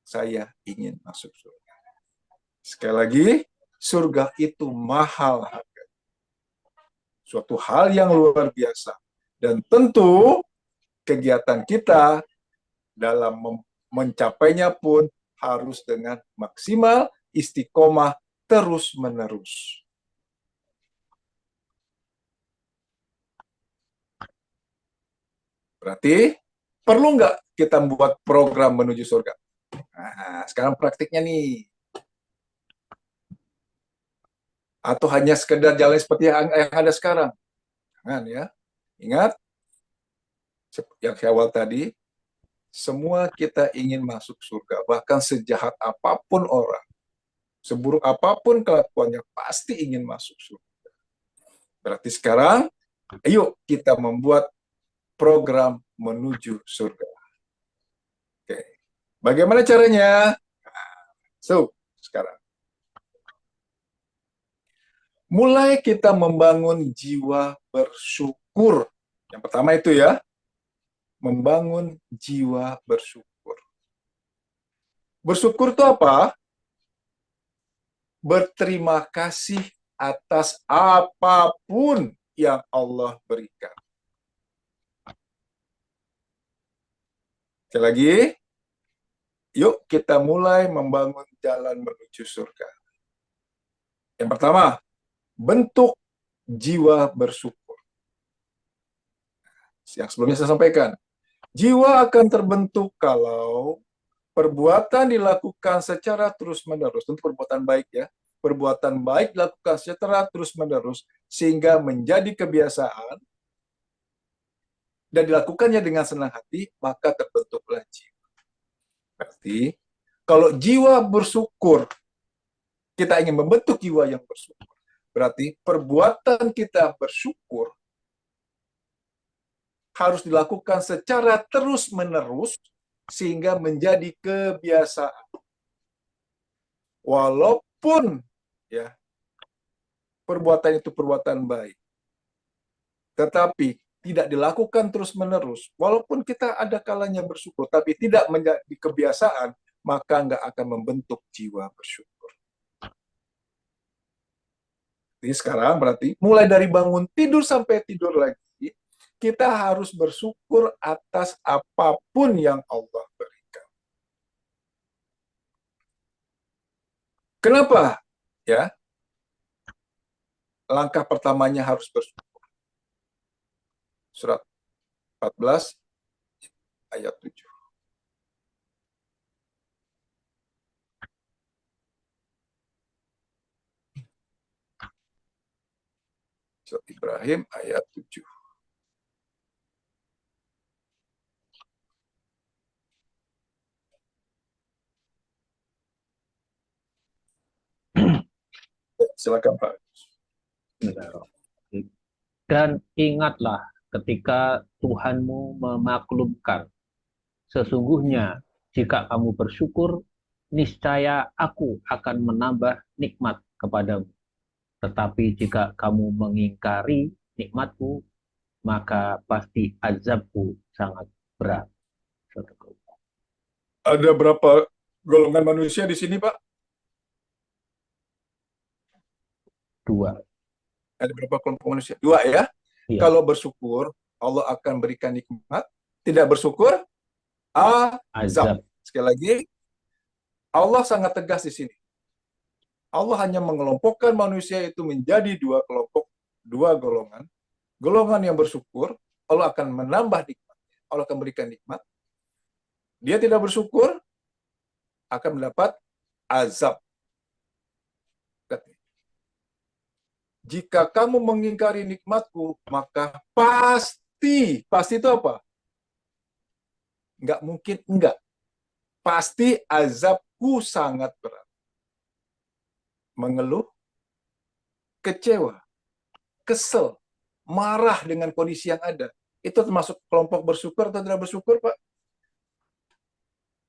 Saya ingin masuk surga. Sekali lagi, surga itu mahal harga. Suatu hal yang luar biasa. Dan tentu kegiatan kita dalam mencapainya pun harus dengan maksimal, istiqomah, terus-menerus. Berarti, perlu nggak kita membuat program menuju surga? Nah, sekarang praktiknya nih. Atau hanya sekedar jalan seperti yang ada sekarang? Jangan ya. Ingat, yang saya awal tadi, semua kita ingin masuk surga. Bahkan sejahat apapun orang, seburuk apapun kelakuannya, pasti ingin masuk surga. Berarti sekarang, ayo kita membuat program menuju surga. Oke. Bagaimana caranya? So, sekarang. Mulai kita membangun jiwa bersyukur. Yang pertama itu ya, membangun jiwa bersyukur. Bersyukur itu apa? Berterima kasih atas apapun yang Allah berikan. Sekali lagi, yuk kita mulai membangun jalan menuju surga. Yang pertama, bentuk jiwa bersyukur. Yang sebelumnya saya sampaikan, jiwa akan terbentuk kalau perbuatan dilakukan secara terus-menerus. Tentu perbuatan baik ya. Perbuatan baik dilakukan secara terus-menerus sehingga menjadi kebiasaan dan dilakukannya dengan senang hati, maka terbentuklah jiwa. Berarti kalau jiwa bersyukur, kita ingin membentuk jiwa yang bersyukur. Berarti perbuatan kita bersyukur harus dilakukan secara terus-menerus sehingga menjadi kebiasaan. Walaupun ya perbuatan itu perbuatan baik, tetapi tidak dilakukan terus-menerus, walaupun kita ada kalanya bersyukur, tapi tidak menjadi kebiasaan, maka nggak akan membentuk jiwa bersyukur. Jadi sekarang berarti mulai dari bangun tidur sampai tidur lagi, kita harus bersyukur atas apapun yang Allah berikan. Kenapa? Ya, langkah pertamanya harus bersyukur. Surat 14 ayat 7. Surat Ibrahim ayat 7. Silakan Pak. Dan ingatlah ketika Tuhanmu memaklumkan, sesungguhnya jika kamu bersyukur, niscaya aku akan menambah nikmat kepadamu. Tetapi jika kamu mengingkari nikmatku, maka pasti azabku sangat berat. Ada berapa golongan manusia di sini, Pak? Dua. Ada berapa kelompok manusia? Dua ya. Iya. Kalau bersyukur, Allah akan berikan nikmat. Tidak bersyukur, azab. Azab. Sekali lagi, Allah sangat tegas di sini. Allah hanya mengelompokkan manusia itu menjadi dua kelompok, dua golongan. Golongan yang bersyukur, Allah akan menambah nikmat. Allah akan berikan nikmat. Dia tidak bersyukur, akan mendapat azab. Jika kamu mengingkari nikmatku, maka pasti itu apa? Nggak mungkin enggak. Pasti azabku sangat berat. Mengeluh, kecewa, kesel, marah dengan kondisi yang ada. Itu termasuk kelompok bersyukur atau tidak bersyukur, Pak?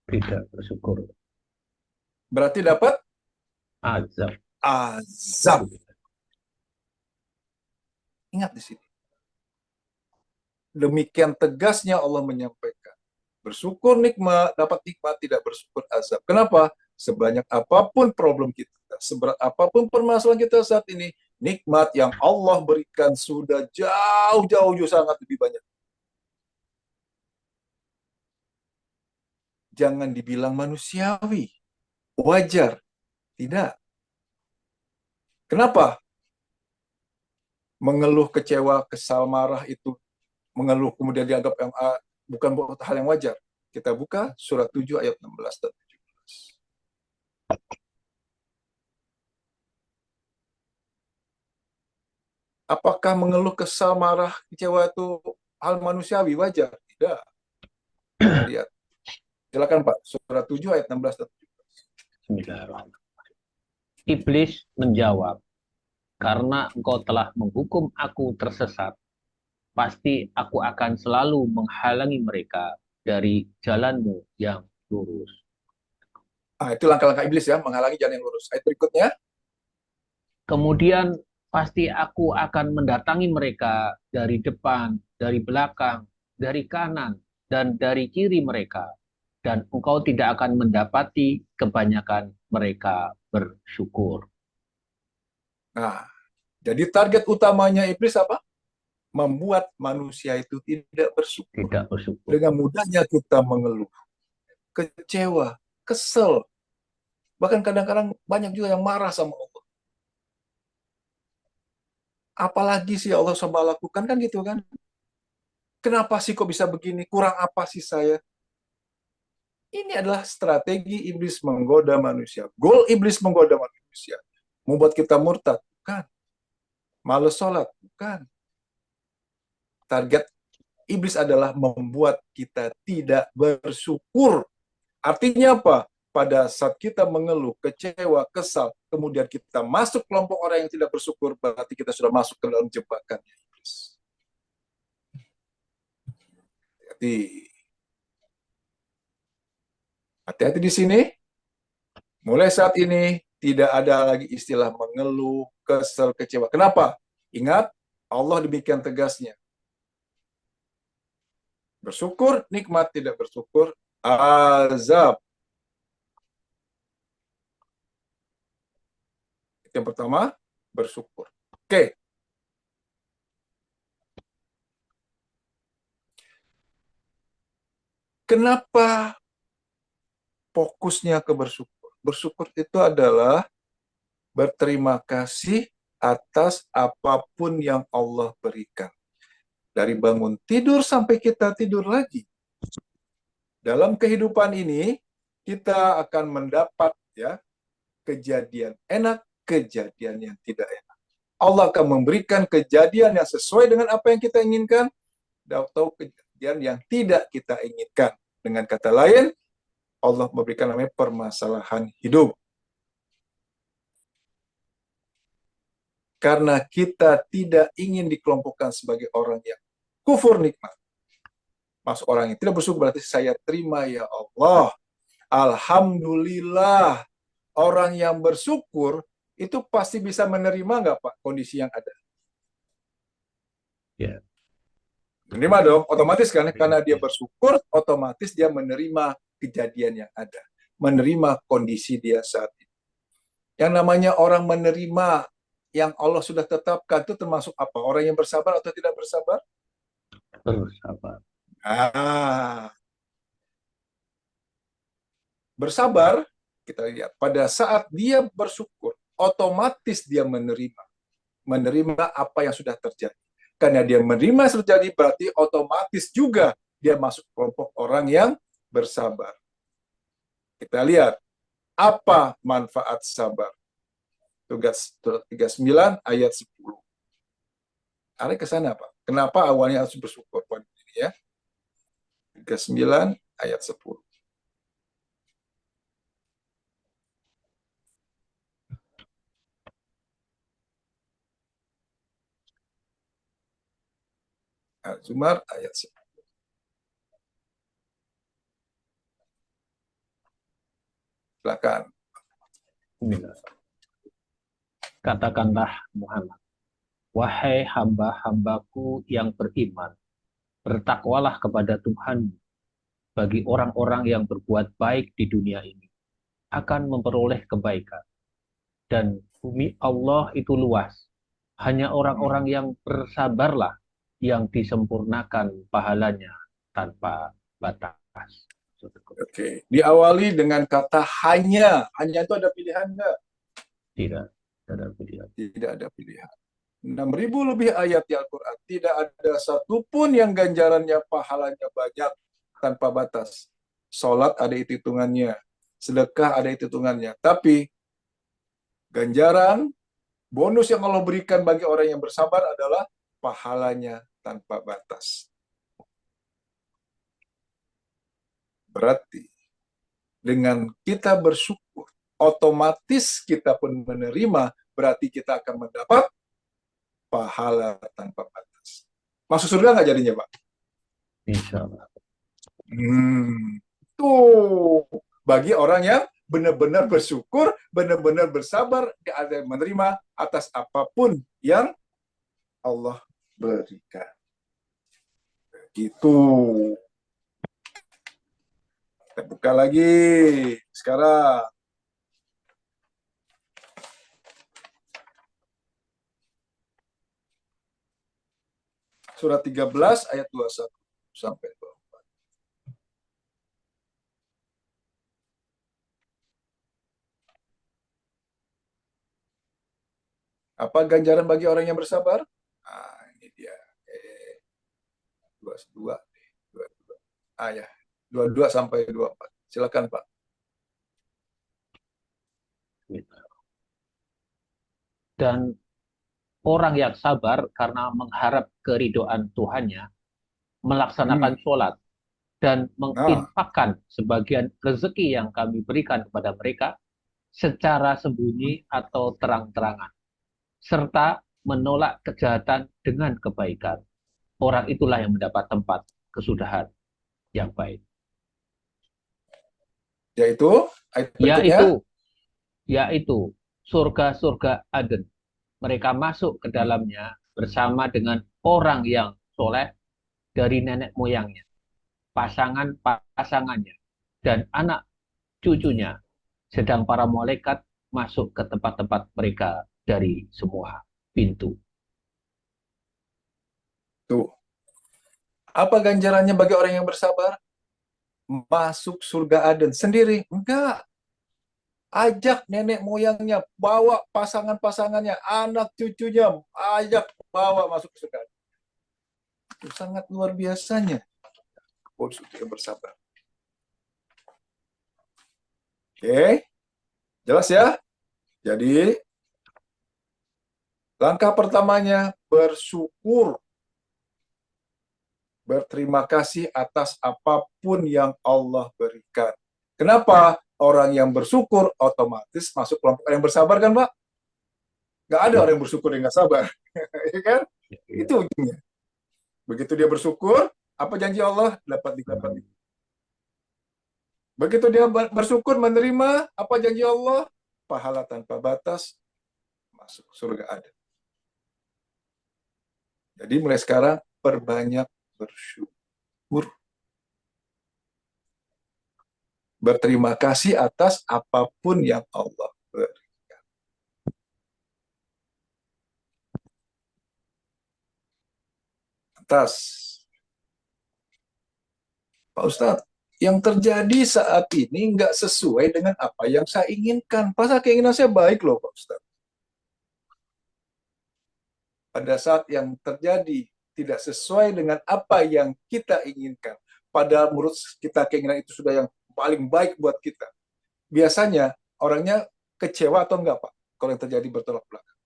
Tidak bersyukur. Berarti dapat Azab. azab. Ingat di sini. Demikian tegasnya Allah menyampaikan. Bersyukur nikmat, dapat nikmat, tidak bersyukur azab. Kenapa? Sebanyak apapun problem kita, seberat apapun permasalahan kita saat ini, nikmat yang Allah berikan sudah jauh sangat lebih banyak. Jangan dibilang manusiawi, wajar. Tidak. Kenapa? Mengeluh, kecewa, kesal, marah itu, mengeluh kemudian dianggap yang bukan hal yang wajar. Kita buka surat 7 ayat 16 dan 17. Apakah mengeluh, kesal, marah, kecewa itu hal manusiawi, wajar? Tidak. Kita lihat. Silakan Pak, surat 7 ayat 16 dan 17. Bismillahirrahmanirrahim. Iblis menjawab, karena engkau telah menghukum aku tersesat, pasti aku akan selalu menghalangi mereka dari jalanmu yang lurus. Itu langkah-langkah iblis ya, menghalangi jalan yang lurus. Ayat berikutnya. Kemudian pasti aku akan mendatangi mereka dari depan, dari belakang, dari kanan, dan dari kiri mereka. Dan engkau tidak akan mendapati kebanyakan mereka bersyukur. Nah, jadi target utamanya iblis apa? Membuat manusia itu tidak bersyukur. Tidak bersyukur. Dengan mudahnya kita mengeluh, kecewa, kesel. Bahkan kadang-kadang banyak juga yang marah sama Allah. Apalagi sih Allah sama lakukan kan gitu kan? Kenapa sih kok bisa begini? Kurang apa sih saya? Ini adalah strategi iblis menggoda manusia. Goal iblis menggoda manusia. Membuat kita murtad. Bukan. Males sholat. Bukan. Target iblis adalah membuat kita tidak bersyukur. Artinya apa? Pada saat kita mengeluh, kecewa, kesal, kemudian kita masuk kelompok orang yang tidak bersyukur, berarti kita sudah masuk ke dalam jebakan iblis. Jadi, hati-hati di sini. Mulai saat ini, tidak ada lagi istilah mengeluh, kesel, kecewa. Kenapa? Ingat, Allah demikian tegasnya. Bersyukur, nikmat, tidak bersyukur, azab. Yang pertama, bersyukur. Oke. Kenapa fokusnya ke bersyukur? Bersyukur itu adalah berterima kasih atas apapun yang Allah berikan. Dari bangun tidur sampai kita tidur lagi. Dalam kehidupan ini, kita akan mendapat ya kejadian enak, kejadian yang tidak enak. Allah akan memberikan kejadian yang sesuai dengan apa yang kita inginkan, atau kejadian yang tidak kita inginkan. Dengan kata lain, Allah memberikan namanya permasalahan hidup. Karena kita tidak ingin dikelompokkan sebagai orang yang kufur nikmat. Masuk orang yang tidak bersyukur berarti saya terima ya Allah. Alhamdulillah. Orang yang bersyukur itu pasti bisa menerima nggak Pak kondisi yang ada? Ya. Menerima dong, otomatis kan karena dia bersyukur, otomatis dia menerima kejadian yang ada, menerima kondisi dia saat ini. Yang namanya orang menerima yang Allah sudah tetapkan itu termasuk apa? Orang yang bersabar atau tidak bersabar? Bersabar. Bersabar, kita lihat pada saat dia bersyukur, otomatis dia menerima apa yang sudah terjadi. Karena dia menerima terjadi, berarti otomatis juga dia masuk kelompok orang yang bersabar. Kita lihat apa manfaat sabar. Tugas 39 ayat 10. Arah ke sana, Pak. Kenapa awalnya harus bersyukur, Pak? Ini ya. 39 ayat 10. Al-Zumar ayat 10. Silakan. Katakanlah Muhammad, wahai hamba-hambaku yang beriman, bertakwalah kepada Tuhan. Bagi orang-orang yang berbuat baik di dunia ini akan memperoleh kebaikan. Dan bumi Allah itu luas. Hanya orang-orang yang bersabarlah yang disempurnakan pahalanya tanpa batas. Oke, diawali dengan kata hanya. Hanya itu ada pilihan enggak? Tidak ada pilihan. Tidak ada pilihan. 6.000 lebih ayat di Al-Quran. Tidak ada satupun yang ganjarannya pahalanya banyak tanpa batas. Sholat ada hitungannya. Sedekah ada hitungannya. Tapi ganjaran, bonus yang Allah berikan bagi orang yang bersabar adalah pahalanya tanpa batas. Berarti dengan kita bersyukur, otomatis kita pun menerima, berarti kita akan mendapat pahala tanpa batas. Masuk surga nggak jadinya, Pak? Insya Allah. Tuh, bagi orang yang benar-benar bersyukur, benar-benar bersabar, ada menerima atas apapun yang Allah berikan. Gitu. Kita buka lagi sekarang. Surat 13 ayat 21 sampai 24. Apa ganjaran bagi orang yang bersabar? Nah, ini dia. 22. Ya. 22 sampai 24. Silakan, Pak. Dan orang yang sabar karena mengharap keridoan Tuhannya, melaksanakan sholat, dan menginfakkan sebagian rezeki yang kami berikan kepada mereka secara sembunyi atau terang-terangan, serta menolak kejahatan dengan kebaikan. Orang itulah yang mendapat tempat kesudahan yang baik. Yaitu surga-surga Aden. Mereka masuk ke dalamnya bersama dengan orang yang soleh dari nenek moyangnya, pasangan-pasangannya, dan anak cucunya, sedang para malaikat masuk ke tempat-tempat mereka dari semua pintu. Tuh. Apa ganjarannya bagi orang yang bersabar? Masuk surga Aden sendiri? Enggak. Ajak nenek moyangnya, bawa pasangan-pasangannya, anak cucunya, ajak bawa masuk ke surga. Itu sangat luar biasanya. Untuk yang bersabar. Oke, jelas ya? Jadi, langkah pertamanya bersyukur. Berterima kasih atas apapun yang Allah berikan. Kenapa? Orang yang bersyukur otomatis masuk kelompok yang bersabar kan, Pak? Nggak ada orang yang bersyukur yang nggak sabar. Ya kan? Itu ujungnya. Begitu dia bersyukur, apa janji Allah? Dapat. Begitu dia bersyukur menerima apa janji Allah? Pahala tanpa batas, masuk surga ada. Jadi mulai sekarang perbanyak bersyukur. Berterima kasih atas apapun yang Allah berikan. Atas. Pak Ustadz, yang terjadi saat ini nggak sesuai dengan apa yang saya inginkan. Pasal keinginan saya baik loh Pak Ustadz. Pada saat yang terjadi tidak sesuai dengan apa yang kita inginkan. Padahal menurut kita keinginan itu sudah yang paling baik buat kita. Biasanya orangnya kecewa atau enggak Pak? Kalau yang terjadi bertolak belakang.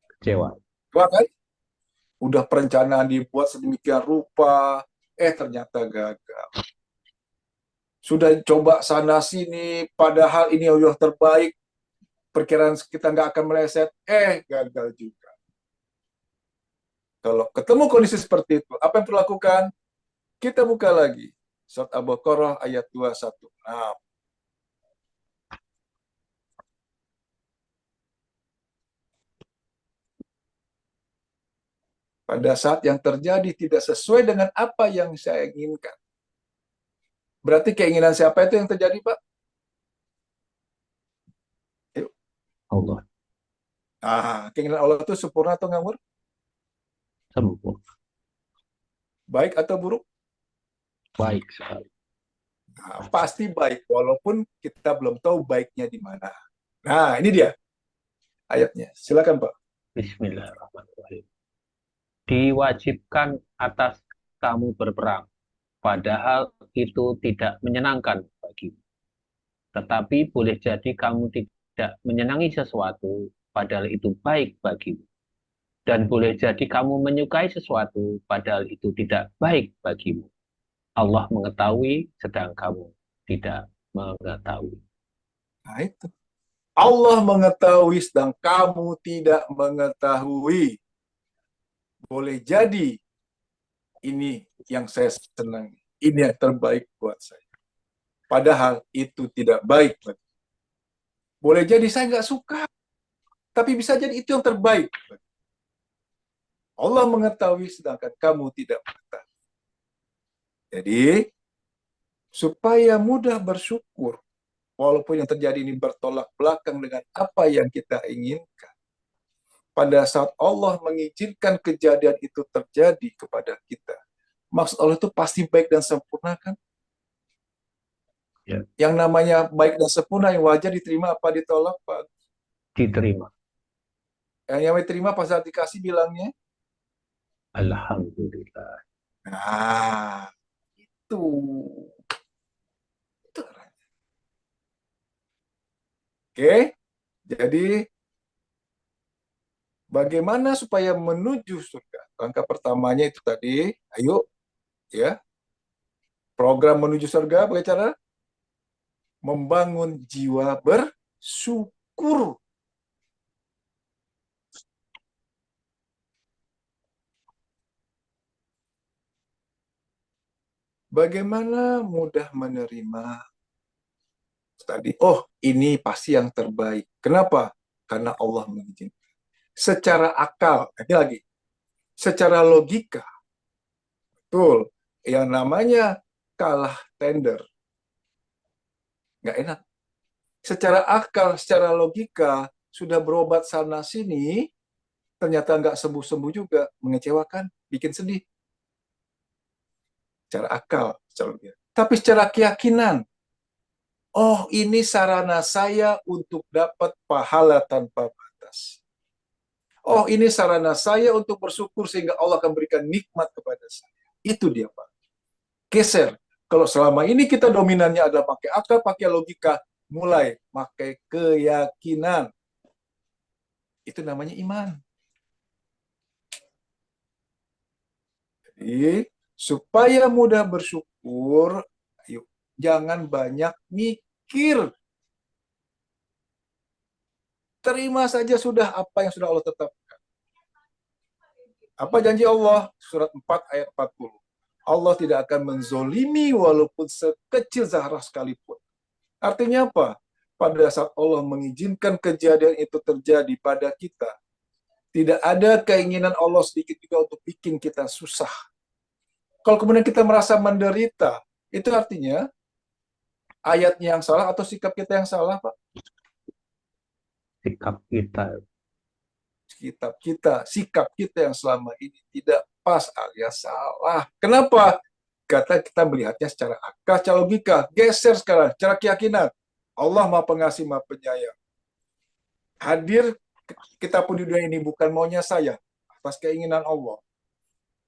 Kecewa. Wah kan? Udah perencanaan dibuat sedemikian rupa, ternyata gagal. Sudah coba sana sini, padahal ini udah terbaik, perkiraan kita nggak akan meleset, gagal juga. Kalau ketemu kondisi seperti itu, apa yang perlu lakukan? Kita buka lagi. Surat Al-Baqarah ayat 216. Pada saat yang terjadi tidak sesuai dengan apa yang saya inginkan. Berarti keinginan siapa itu yang terjadi, Pak? Yuk. Allah. Keinginan Allah itu sempurna atau ngawur? Sempurna. Baik atau buruk? Baik sekali. Pasti baik, walaupun kita belum tahu baiknya di mana. Nah, ini dia ayatnya. Silakan, Pak. Bismillahirrahmanirrahim. Diwajibkan atas kamu berperang, padahal itu tidak menyenangkan bagimu. Tetapi boleh jadi kamu tidak menyenangi sesuatu, padahal itu baik bagimu. Dan boleh jadi kamu menyukai sesuatu, padahal itu tidak baik bagimu. Allah mengetahui, sedang kamu tidak mengetahui. Nah, itu. Allah mengetahui, sedang kamu tidak mengetahui. Boleh jadi ini yang saya senang. Ini yang terbaik buat saya. Padahal itu tidak baik. Boleh jadi saya nggak suka, tapi bisa jadi itu yang terbaik. Allah mengetahui, sedangkan kamu tidak mengetahui. Jadi, supaya mudah bersyukur, walaupun yang terjadi ini bertolak belakang dengan apa yang kita inginkan, pada saat Allah mengizinkan kejadian itu terjadi kepada kita, maksud Allah itu pasti baik dan sempurna kan? Ya. Yang namanya baik dan sempurna yang wajar diterima apa ditolak, Pak? Diterima. Yang namanya terima pas saat dikasih bilangnya? Alhamdulillah. Nah, itu. Oke, jadi bagaimana supaya menuju surga? Langkah pertamanya itu tadi, ayo ya, program menuju surga bagaimana cara? Membangun jiwa bersyukur. Bagaimana mudah menerima tadi? Oh, ini pasti yang terbaik. Kenapa? Karena Allah mengizinkan. Secara akal, ini lagi, secara logika, betul, yang namanya kalah tender, nggak enak. Secara akal, secara logika, sudah berobat sana-sini, ternyata nggak sembuh-sembuh juga, mengecewakan, bikin sedih. Secara akal, secara logika. Tapi secara keyakinan, oh ini sarana saya untuk dapat pahala tanpa batas. Oh ini sarana saya untuk bersyukur sehingga Allah akan berikan nikmat kepada saya. Itu dia Pak. Geser. Kalau selama ini kita dominannya adalah pakai akal, pakai logika, mulai pakai keyakinan. Itu namanya iman. Jadi, supaya mudah bersyukur, ayo, jangan banyak mikir. Terima saja sudah apa yang sudah Allah tetapkan. Apa janji Allah? Surat 4 ayat 40. Allah tidak akan menzolimi walaupun sekecil zarah sekalipun. Artinya apa? Pada saat Allah mengizinkan kejadian itu terjadi pada kita, tidak ada keinginan Allah sedikit juga untuk bikin kita susah. Kalau kemudian kita merasa menderita, itu artinya Ayatnya yang salah atau sikap kita yang salah, Pak? Sikap kita. Sikap kita yang selama ini tidak pas alias salah. Kenapa? Kata kita melihatnya secara akal, secara logika. Geser sekarang, secara keyakinan. Allah Maha Pengasih, Maha Penyayang. Hadir kita pun di dunia ini bukan maunya saya, atas keinginan Allah.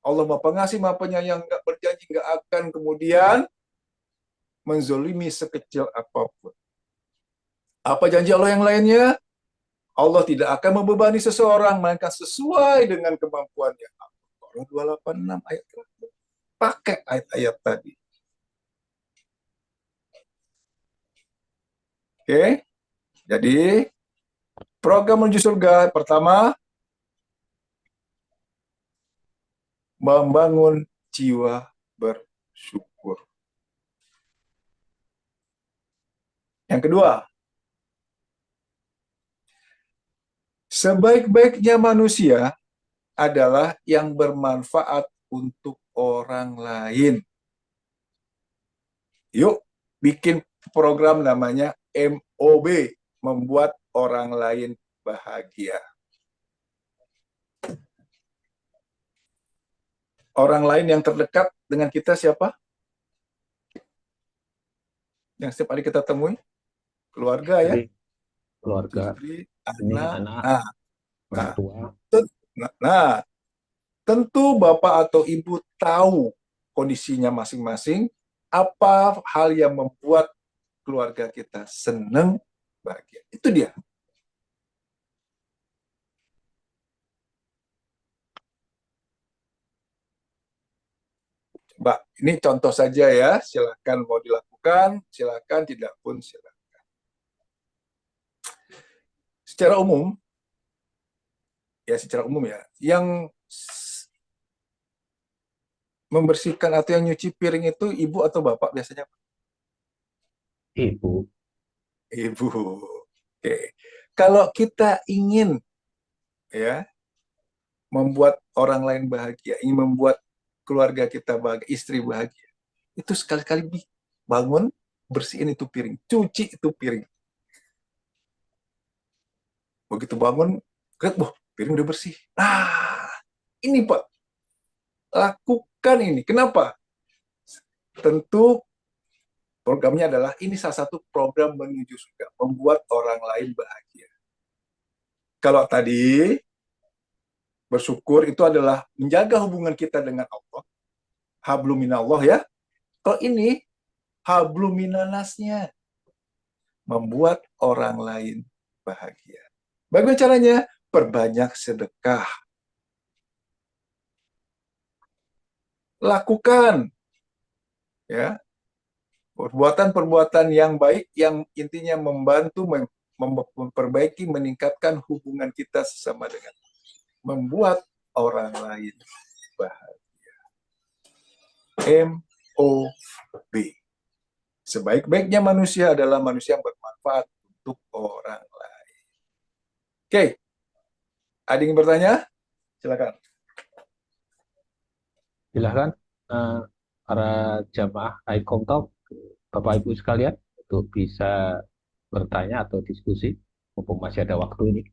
Allah Maha Pengasih, Maha Penyayang, nggak berjanji nggak akan kemudian menzolimi sekecil apapun. Apa janji Allah yang lainnya? Allah tidak akan membebani seseorang, melainkan sesuai dengan kemampuannya. Al-Baqarah 286 ayat terakhir. Pakai ayat-ayat tadi. Oke, jadi program menuju surga pertama, membangun jiwa bersyukur. Yang kedua, sebaik-baiknya manusia adalah yang bermanfaat untuk orang lain. Yuk, bikin program namanya MOB, membuat orang lain bahagia. Orang lain yang terdekat dengan kita siapa? Yang setiap hari kita temui? Keluarga ya? Keluarga, Istri, ini anak. anak, Nah, orang tua. Tentu Bapak atau Ibu tahu kondisinya masing-masing, apa hal yang membuat keluarga kita senang, bahagia. Itu dia. Mbak, ini contoh saja ya, silakan mau dilakukan, silakan tidak pun silakan. Secara umum ya, yang membersihkan atau yang nyuci piring itu ibu atau bapak biasanya? Ibu. Ibu. Oke. Kalau kita ingin ya membuat orang lain bahagia, ingin membuat keluarga kita bahagia, istri bahagia, itu sekali-kali bangun, bersihin itu piring, cuci itu piring. Begitu bangun, lihat, wah, piring udah bersih. Nah, ini Pak, lakukan ini. Kenapa? Tentu programnya adalah, ini salah satu program menuju surga, membuat orang lain bahagia. Kalau tadi, bersyukur itu adalah menjaga hubungan kita dengan Allah, habluminallah ya. Kalau ini, habluminanasnya, membuat orang lain bahagia. Bagaimana caranya? Perbanyak sedekah. Lakukan ya perbuatan-perbuatan yang baik yang intinya membantu memperbaiki, meningkatkan hubungan kita sesama dengan membuat orang lain bahagia. MOB. Sebaik-baiknya manusia adalah manusia yang bermanfaat untuk orang lain. Oke. Ada yang bertanya? Silakan. Silahkan para jamaah Aikom Talk, Bapak Ibu sekalian, untuk bisa bertanya atau diskusi, mumpung masih ada waktu ini.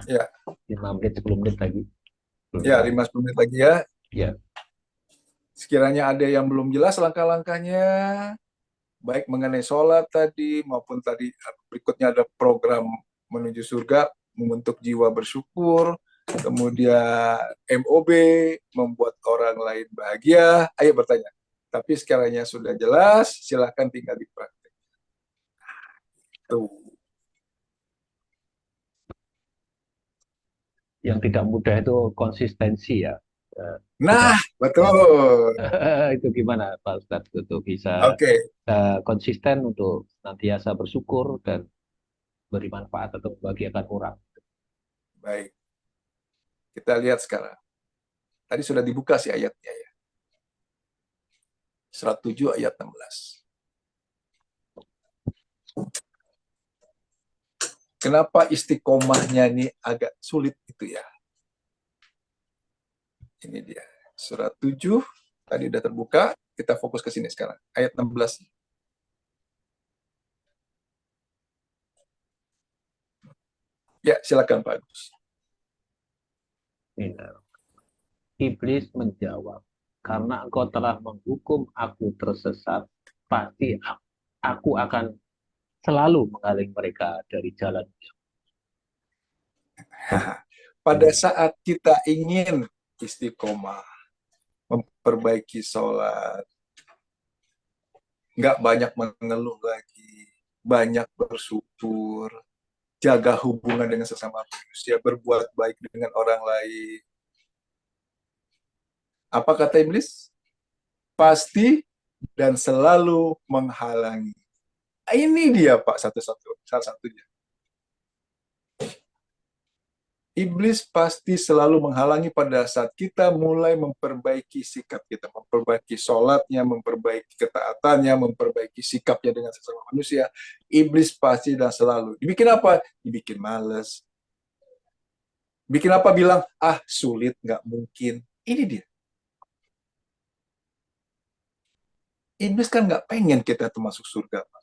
Ya. 5 menit, 10 menit lagi. Ya, 5-10 menit lagi ya. Ya. Sekiranya ada yang belum jelas langkah-langkahnya, baik mengenai sholat tadi, maupun tadi berikutnya ada program menuju surga, membentuk jiwa bersyukur, kemudian MOB, membuat orang lain bahagia. Ayo bertanya. Tapi sekiranya sudah jelas, silahkan tinggal dipraktek. Tuh. Yang tidak mudah itu konsistensi ya. Nah, betul. Itu gimana Pak Ustadz untuk bisa konsisten untuk nantiasa bersyukur dan beri manfaat atau membahagiakan orang. Baik. Kita lihat sekarang. Tadi sudah dibuka sih ayatnya ya. Surat 7 ayat 16. Kenapa istiqomahnya ini agak sulit itu ya? Ini dia. Surat 7 tadi udah terbuka, kita fokus ke sini sekarang. Ayat 16. Ya, silakan Pak Agus. Iblis menjawab, karena engkau telah menghukum aku tersesat, pasti aku akan selalu menghalangi mereka dari jalan. Pada saat kita ingin istiqomah, memperbaiki sholat, nggak banyak mengeluh lagi, banyak bersyukur, jaga hubungan dengan sesama manusia, berbuat baik dengan orang lain. Apa kata iblis? Pasti dan selalu menghalangi. Ini dia Pak salah satunya. Iblis pasti selalu menghalangi pada saat kita mulai memperbaiki sikap kita, memperbaiki sholatnya, memperbaiki ketaatannya, memperbaiki sikapnya dengan sesama manusia. Iblis pasti dan selalu. Dibikin apa? Dibikin males. Bikin apa? Bilang, sulit, nggak mungkin. Ini dia. Iblis kan nggak pengen kita tuh masuk surga, Pak.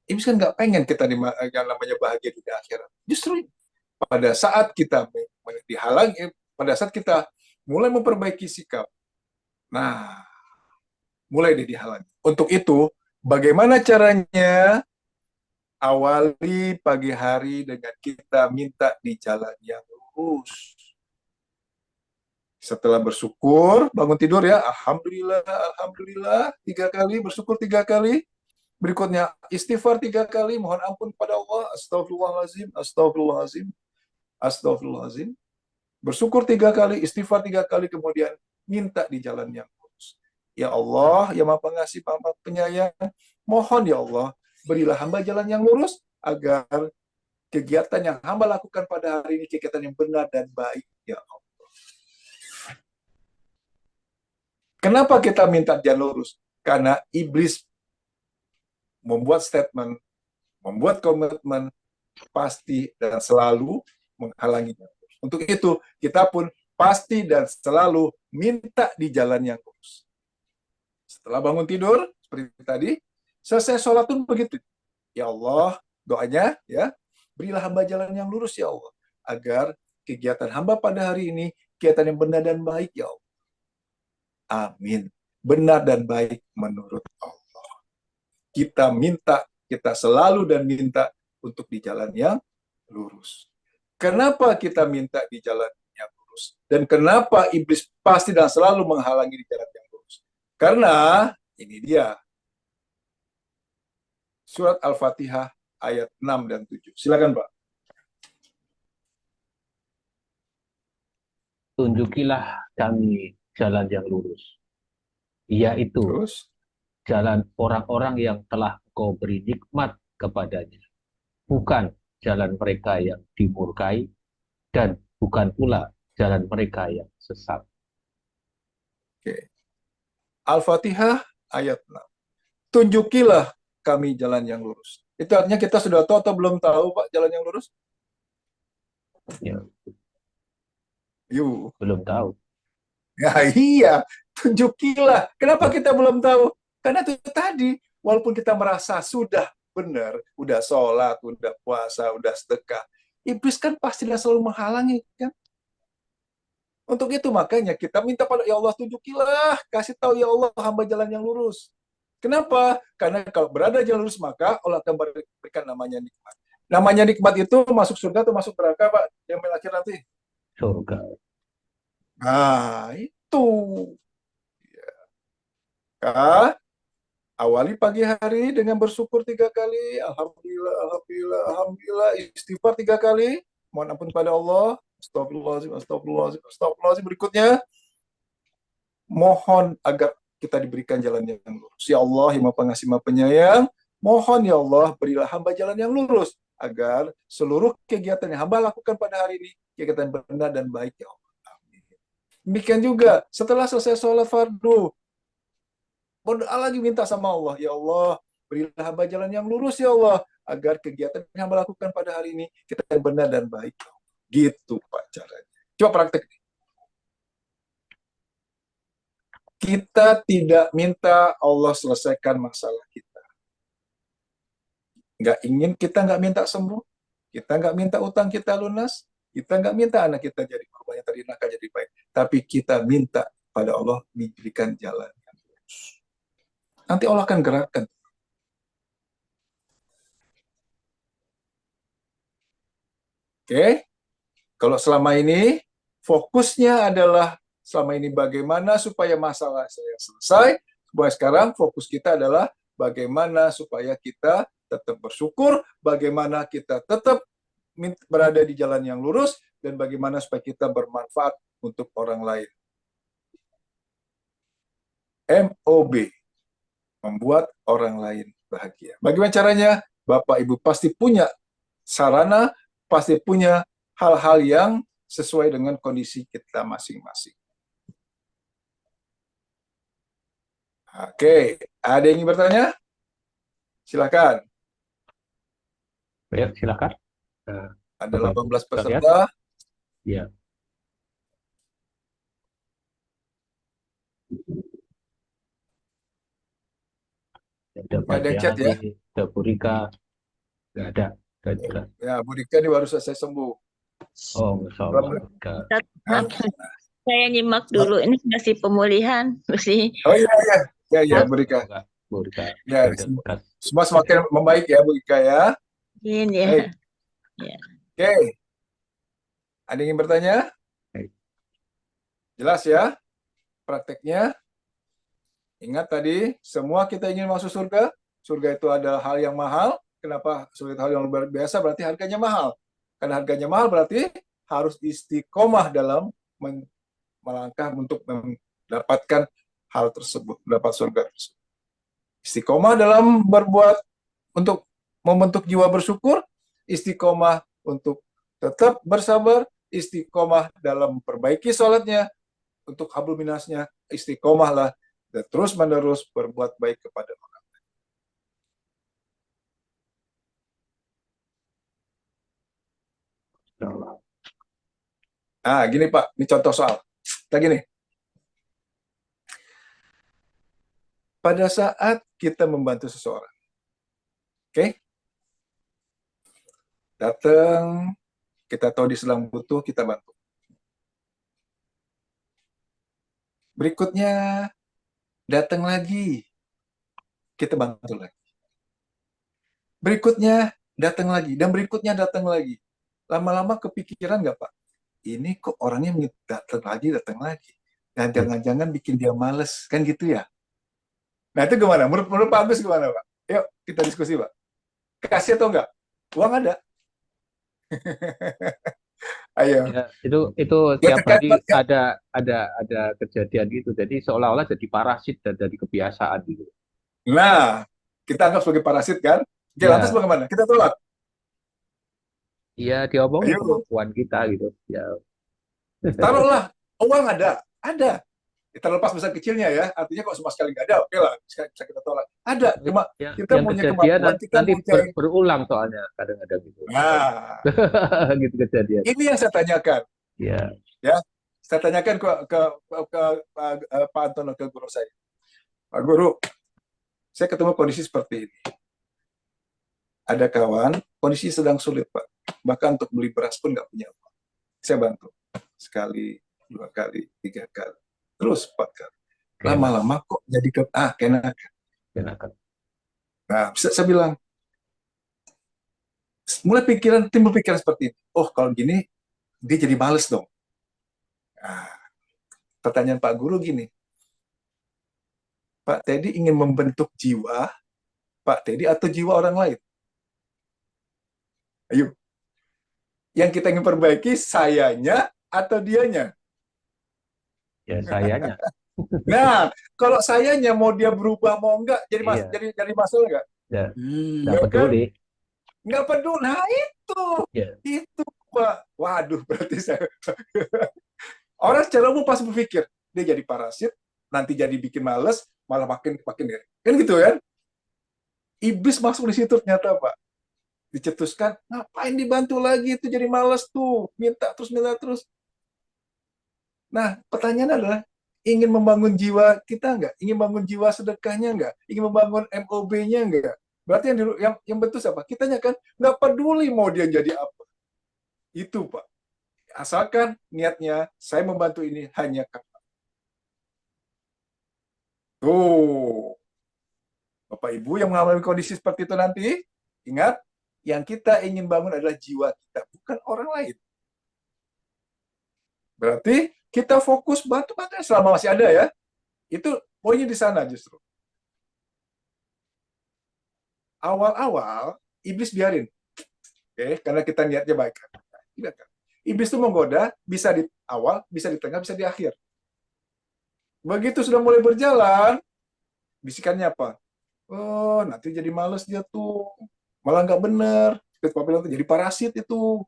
Iblis kan nggak pengen kita yang namanya bahagia di akhirat. Justru pada saat kita dihalangi, pada saat kita mulai memperbaiki sikap, nah, mulai dihalangi. Untuk itu, bagaimana caranya? Awali pagi hari dengan kita minta di jalan yang lurus. Setelah bersyukur, bangun tidur ya, Alhamdulillah, Alhamdulillah, 3 kali, bersyukur 3 kali. Berikutnya, istighfar 3 kali, mohon ampun kepada Allah, astagfirullahaladzim, astagfirullahaladzim, astagfirullahaladzim. Bersyukur 3 kali, istighfar 3 kali, kemudian minta di jalan yang lurus. Ya Allah, ya Maha Pengasih, Maha Penyayang, mohon ya Allah, berilah hamba jalan yang lurus, agar kegiatan yang hamba lakukan pada hari ini, kegiatan yang benar dan baik, ya Allah. Kenapa kita minta jalan lurus? Karena iblis membuat statement, membuat komitmen, pasti dan selalu menghalanginya. Untuk itu, kita pun pasti dan selalu minta di jalan yang lurus. Setelah bangun tidur, seperti tadi, selesai sholat pun begitu. Ya Allah, doanya, ya, berilah hamba jalan yang lurus, ya Allah, agar kegiatan hamba pada hari ini, kegiatan yang benar dan baik, ya Allah. Amin. Benar dan baik menurut Allah. Kita minta, kita selalu dan minta untuk di jalan yang lurus. Kenapa kita minta di jalan yang lurus? Dan kenapa iblis pasti dan selalu menghalangi di jalan yang lurus? Karena ini dia. Surat Al-Fatihah ayat 6 dan 7. Silakan, Pak. Tunjukilah kami jalan yang lurus, yaitu Terus, jalan orang-orang yang telah Kau beri nikmat kepadanya, bukan jalan mereka yang dimurkai, dan bukan pula jalan mereka yang sesat. Oke. Al-Fatihah ayat 6. Tunjukilah kami jalan yang lurus. Itu artinya kita sudah tahu atau belum tahu, Pak, jalan yang lurus? Ya, Yuk. belum tahu. Ya iya, tunjukilah. Kenapa kita belum tahu? Karena itu tadi, walaupun kita merasa sudah benar, udah sholat, udah puasa, udah sedekah, iblis kan pasti selalu menghalangi, kan? Untuk itu makanya kita minta pada ya Allah, tunjukilah, kasih tahu ya Allah hamba jalan yang lurus. Kenapa? Karena kalau berada jalan lurus, maka Allah akan berikan namanya nikmat. Namanya nikmat itu masuk surga atau masuk neraka, Pak? Yang akhir nanti. Surga. Nah, itu. Ya. Awali pagi hari dengan bersyukur 3 kali. Alhamdulillah, Alhamdulillah, Alhamdulillah. Istighfar 3 kali. Mohon ampun pada Allah. Astagfirullahaladzim, astagfirullahaladzim, astagfirullahaladzim. Berikutnya, mohon agar kita diberikan jalan yang lurus. Ya Allah, yang Maha Pengasih, Maha Penyayang, mohon ya Allah, berilah hamba jalan yang lurus, agar seluruh kegiatan yang hamba lakukan pada hari ini, kegiatan benar dan baik, ya Allah. Amin. Demikian juga, setelah selesai sholat fardu, berdoa lagi, minta sama Allah, ya Allah, berilah hamba jalan yang lurus, ya Allah, agar kegiatan yang hamba lakukan pada hari ini, kita yang benar dan baik. Gitu, Pak, caranya. Coba praktek. Kita tidak minta Allah selesaikan masalah kita. Kita nggak minta sembuh. Kita nggak minta utang kita lunas, kita nggak minta anak kita jadi korban yang terdinaka jadi baik, tapi kita minta pada Allah diberikan jalan yang lurus. Nanti Allah akan gerakkan. Oke, kalau selama ini fokusnya adalah selama ini bagaimana supaya masalah saya selesai, supaya sekarang fokus kita adalah bagaimana supaya kita tetap bersyukur, bagaimana kita tetap berada di jalan yang lurus, dan bagaimana supaya kita bermanfaat untuk orang lain. MOB, membuat orang lain bahagia. Bagaimana caranya? Bapak Ibu pasti punya sarana, pasti punya hal-hal yang sesuai dengan kondisi kita masing-masing. Oke, ada yang ingin bertanya? Silakan. Ya, silakan. Ada 18 Kita lihat. peserta. Ya. Ada yang chat ya? Ada Bu Rika. Nggak ada. Ya, Bu Rika ini baru selesai sembuh. Oh, Masya Allah. Saya nyimak dulu, ini masih pemulihan, masih. Oh iya, Bu Rika. Bu Rika. Ya, semua semakin membaik ya, Bu Rika ya. Iya. Oke. Ada yang ingin bertanya? Jelas ya prakteknya? Ingat tadi, semua kita ingin masuk surga. Surga itu adalah hal yang mahal. Kenapa surga itu hal yang luar biasa? Berarti harganya mahal. Karena harganya mahal berarti harus istiqomah dalam melangkah untuk mendapatkan hal tersebut, mendapat surga tersebut. Istiqomah dalam berbuat untuk membentuk jiwa bersyukur, istiqomah untuk tetap bersabar, istiqomah dalam memperbaiki sholatnya, untuk hablum minasnya, istiqomahlah dan terus menerus berbuat baik kepada orang. Nah, gini Pak, ini contoh soal. Kita gini. Pada saat kita membantu seseorang, oke? Datang, kita tahu di sedang butuh, kita bantu. Berikutnya, datang lagi, kita bantu lagi. Berikutnya, datang lagi, dan berikutnya datang lagi. Lama-lama kepikiran nggak Pak? Ini kok orangnya datang lagi. Dan jangan-jangan bikin dia males, kan gitu ya? Nah itu gimana? Menurut Pak Agus gimana Pak? Yuk kita diskusi Pak. Kasih atau enggak? Uang ada. Ayo. Ya, itu tiap hari ada kejadian gitu. Jadi seolah-olah jadi parasit dan jadi kebiasaan gitu. Nah, kita anggap sebagai parasit kan? Oke, lantas bagaimana? Kita tolak. Iya, diomongin kemampuan kita gitu. Ya. Taruhlah, uang ada. Terlepas besar kecilnya ya, artinya kok sama sekali nggak ada, oke lah, bisa kita tolak. Ada, cuma kita punya kemampuan, kita nanti berulang soalnya kadang-kadang gitu. Nah, gitu kejadian. Ini yang saya tanyakan. Ya. Saya tanyakan ke Pak Antono, ke guru saya. Pak Guru, saya ketemu kondisi seperti ini. Ada kawan, kondisi sedang sulit Pak. Bahkan untuk beli beras pun nggak punya uang. Saya bantu. Sekali, 2 kali, 3 kali. Terus 4 kali. Lama-lama kok jadi kenakan. Nah, bisa saya bilang, mulai timbul pikiran seperti ini. Oh, kalau gini, dia jadi males dong. Nah, pertanyaan Pak Guru gini. Pak Teddy ingin membentuk jiwa Pak Teddy atau jiwa orang lain? Ayo. Yang kita ingin perbaiki, sayanya atau dianya? Ya, sayanya. Nah, kalau sayanya mau dia berubah mau enggak, jadi masalah enggak? Ya, nggak peduli. Kan? Nggak peduli. Nah, itu Pak. Waduh, berarti saya orang secara umum pasti berpikir dia jadi parasit, nanti jadi bikin males, malah makin diri. Kan gitu kan? Iblis masuk di situ ternyata Pak. Dicetuskan, ngapain dibantu lagi, itu jadi males tuh, minta terus. Nah, pertanyaan adalah, ingin membangun jiwa kita enggak? Ingin membangun jiwa sedekahnya enggak? Ingin membangun MOB-nya enggak? Berarti yang betul siapa? Kitanya kan nggak peduli mau dia jadi apa. Itu Pak. Asalkan niatnya saya membantu ini hanya karena. Tuh. Bapak Ibu yang mengalami kondisi seperti itu nanti, ingat, yang kita ingin bangun adalah jiwa kita, bukan orang lain. Berarti kita fokus bantu-bantu selama masih ada ya. Itu poinnya di sana justru. Awal-awal, iblis biarin. Oke, karena kita niatnya baik. Tidak kan? Iblis itu menggoda, bisa di awal, bisa di tengah, bisa di akhir. Begitu sudah mulai berjalan, bisikannya apa? Oh, nanti jadi males dia tuh. Malah nggak bener. Seperti Pak bilang tuh, jadi parasit itu.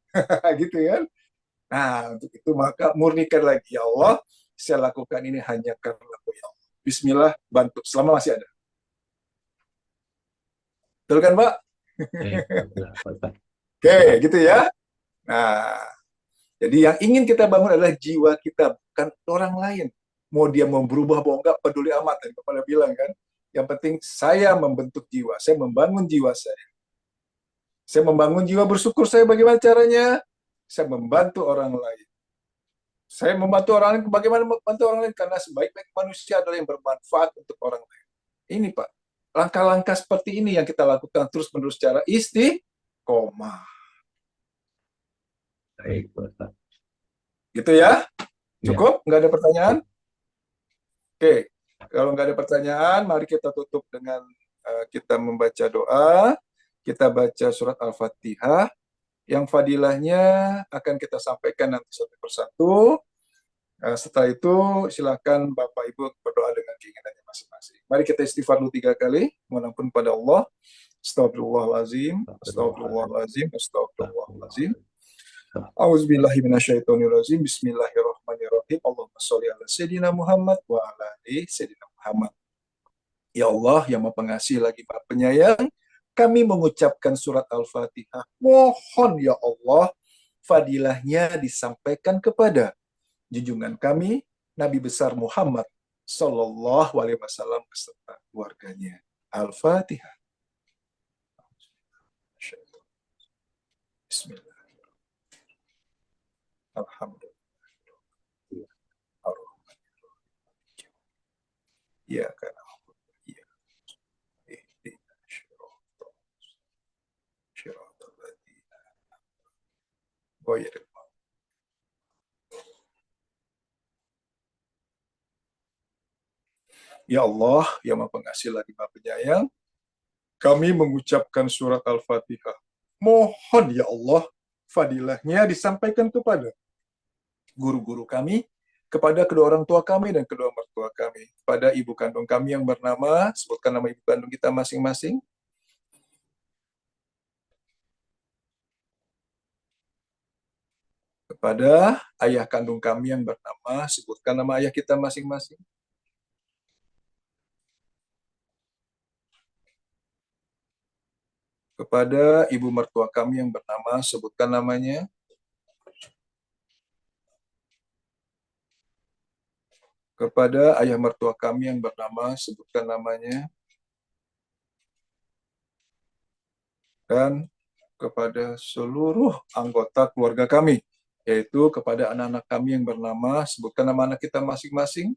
Gitu kan. Nah, untuk itu maka murnikan lagi. Ya Allah, saya lakukan ini hanya karena ya Allah. Bismillah, bantu. Selama masih ada. Betul kan, Pak? Oke, gitu ya. Nah, jadi yang ingin kita bangun adalah jiwa kita, bukan orang lain. Mau dia mau berubah, mau enggak, peduli amat. Tadi Kepala bilang kan, yang penting saya membentuk jiwa, saya membangun jiwa saya. Saya membangun jiwa bersyukur saya bagaimana caranya? Saya membantu orang lain. Saya membantu orang lain, bagaimana membantu orang lain? Karena sebaik-baik manusia adalah yang bermanfaat untuk orang lain. Ini Pak, langkah-langkah seperti ini yang kita lakukan terus-menerus secara istiqomah. Baik, Pak. Gitu ya? Ya. Cukup? Nggak ada pertanyaan? Oke, kalau nggak ada pertanyaan, mari kita tutup dengan kita membaca doa. Kita baca surat Al-Fatihah. Yang fadilahnya akan kita sampaikan nanti satu persatu. Setelah itu silakan Bapak Ibu berdoa dengan keinginannya masing-masing. Mari kita istighfar dulu 3 kali, mohon ampun pada Allah. Astagfirullahalazim, astagfirullahalazim, astagfirullahalazim. Auzubillahi minasyaitonirrajim. Bismillahirrahmanirrahim. Allahumma sholli ala sayyidina Muhammad wa ala ali sayyidina Muhammad. Ya Allah yang Maha Pengasih lagi Maha Penyayang, kami mengucapkan surat Al-Fatihah. Mohon ya Allah, fadilahnya disampaikan kepada junjungan kami Nabi besar Muhammad Sallallahu Alaihi Wasallam beserta keluarganya. Al-Fatihah. Bismillah. Alhamdulillah. Ya kan. Ya Allah, yang Maha Pengasih lagi Maha Penyayang, kami mengucapkan surat Al-Fatihah. Mohon ya Allah, fadilahnya disampaikan kepada guru-guru kami, kepada kedua orang tua kami dan kedua mertua kami, pada ibu kandung kami yang bernama, sebutkan nama ibu kandung kita masing-masing, kepada ayah kandung kami yang bernama, sebutkan nama ayah kita masing-masing, kepada ibu mertua kami yang bernama, sebutkan namanya, kepada ayah mertua kami yang bernama, sebutkan namanya, dan kepada seluruh anggota keluarga kami, yaitu kepada anak-anak kami yang bernama, sebutkan nama anak kita masing-masing,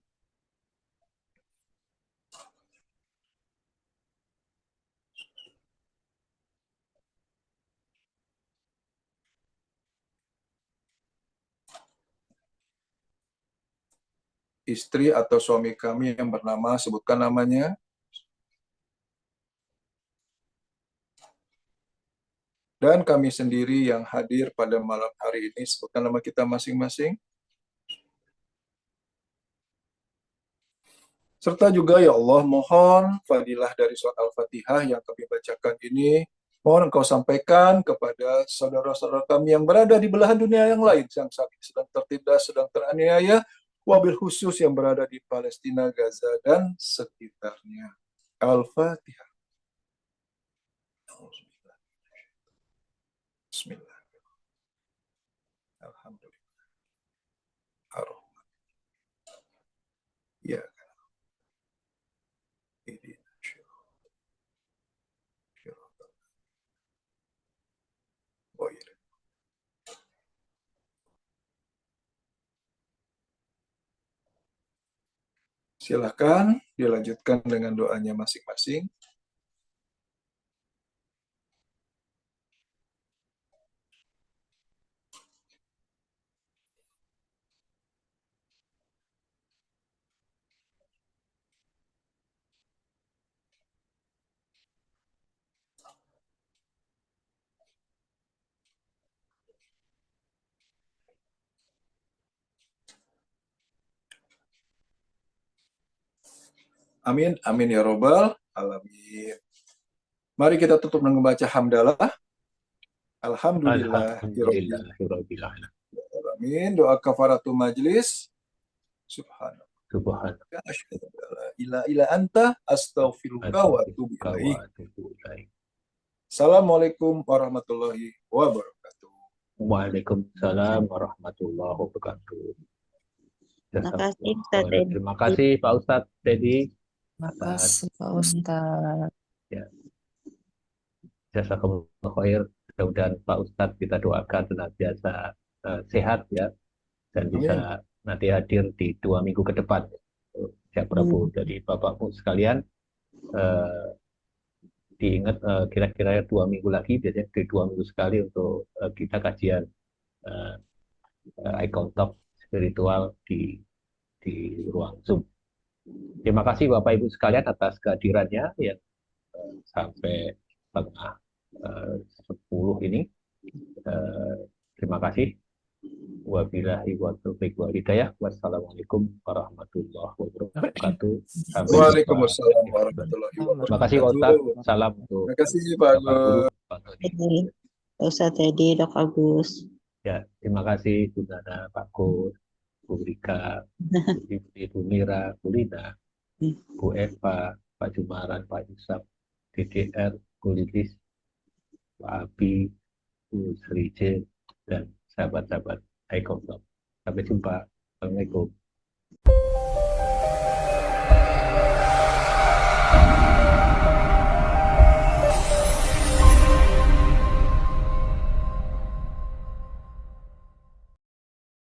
istri atau suami kami yang bernama, sebutkan namanya, dan kami sendiri yang hadir pada malam hari ini, sebutkan nama kita masing-masing, serta juga ya Allah, mohon fadilah dari surat Al-Fatihah yang kami bacakan ini, mohon Engkau sampaikan kepada saudara-saudara kami yang berada di belahan dunia yang lain, yang saat ini sedang tertindas, sedang teraniaya, wabil khusus yang berada di Palestina, Gaza, dan sekitarnya. Al-Fatihah. Bismillah. Alhamdulillah. Ar-Rahman. Ya. Silakan dilanjutkan dengan doanya masing-masing. Amin, amin ya robbal alamin. Mari kita tutup dengan membaca hamdalah. Alhamdulillah. Alhamdulillahirabbil Alamin. Doa kafaratul majlis. Subhanallah. Subhanallah. Asyhadu an la ilaha illa anta astaghfiruka wa atubu ilaik. Assalamualaikum warahmatullahi wabarakatuh. Waalaikumsalam warahmatullahi wabarakatuh. Terima kasih, Ustaz Teddy. Terima kasih Pak Ustadz Teddy. Makasih Pak Ustadz. Ya, jazakumullah khair. Mudah-mudahan Pak Ustadz kita doakan senantiasa sehat ya, dan bisa nanti hadir di 2 minggu ke depan. Ya Prabu, jadi Bapakmu sekalian diingat kira-kira 2 minggu lagi, biasanya di 2 minggu sekali untuk kita kajian Icon Talk spiritual di ruang Zoom. Terima kasih Bapak Ibu sekalian atas kehadirannya yang sampai setengah 10 ini. Terima kasih. Wabillahi wa taufiq wal hidayah. Wassalamualaikum warahmatullahi wabarakatuh. Waalaikumsalam warahmatullahi wabarakatuh. Terima kasih Pak Ustaz. Salam untuk Terima kasih Pak Agus. Ustaz Teddy, Dok Agus. Ya, terima kasih Bu Nana, Pak Kus, Bu Rika, Ibu Mira, Bu Lina, Bu Eva, Pak Jumaran, Pak Yusuf, DDR, Bu Lilis, Pak Abi, Bu Sri J, dan sahabat-sahabat Icon Talk. Sampai jumpa. Assalamualaikum.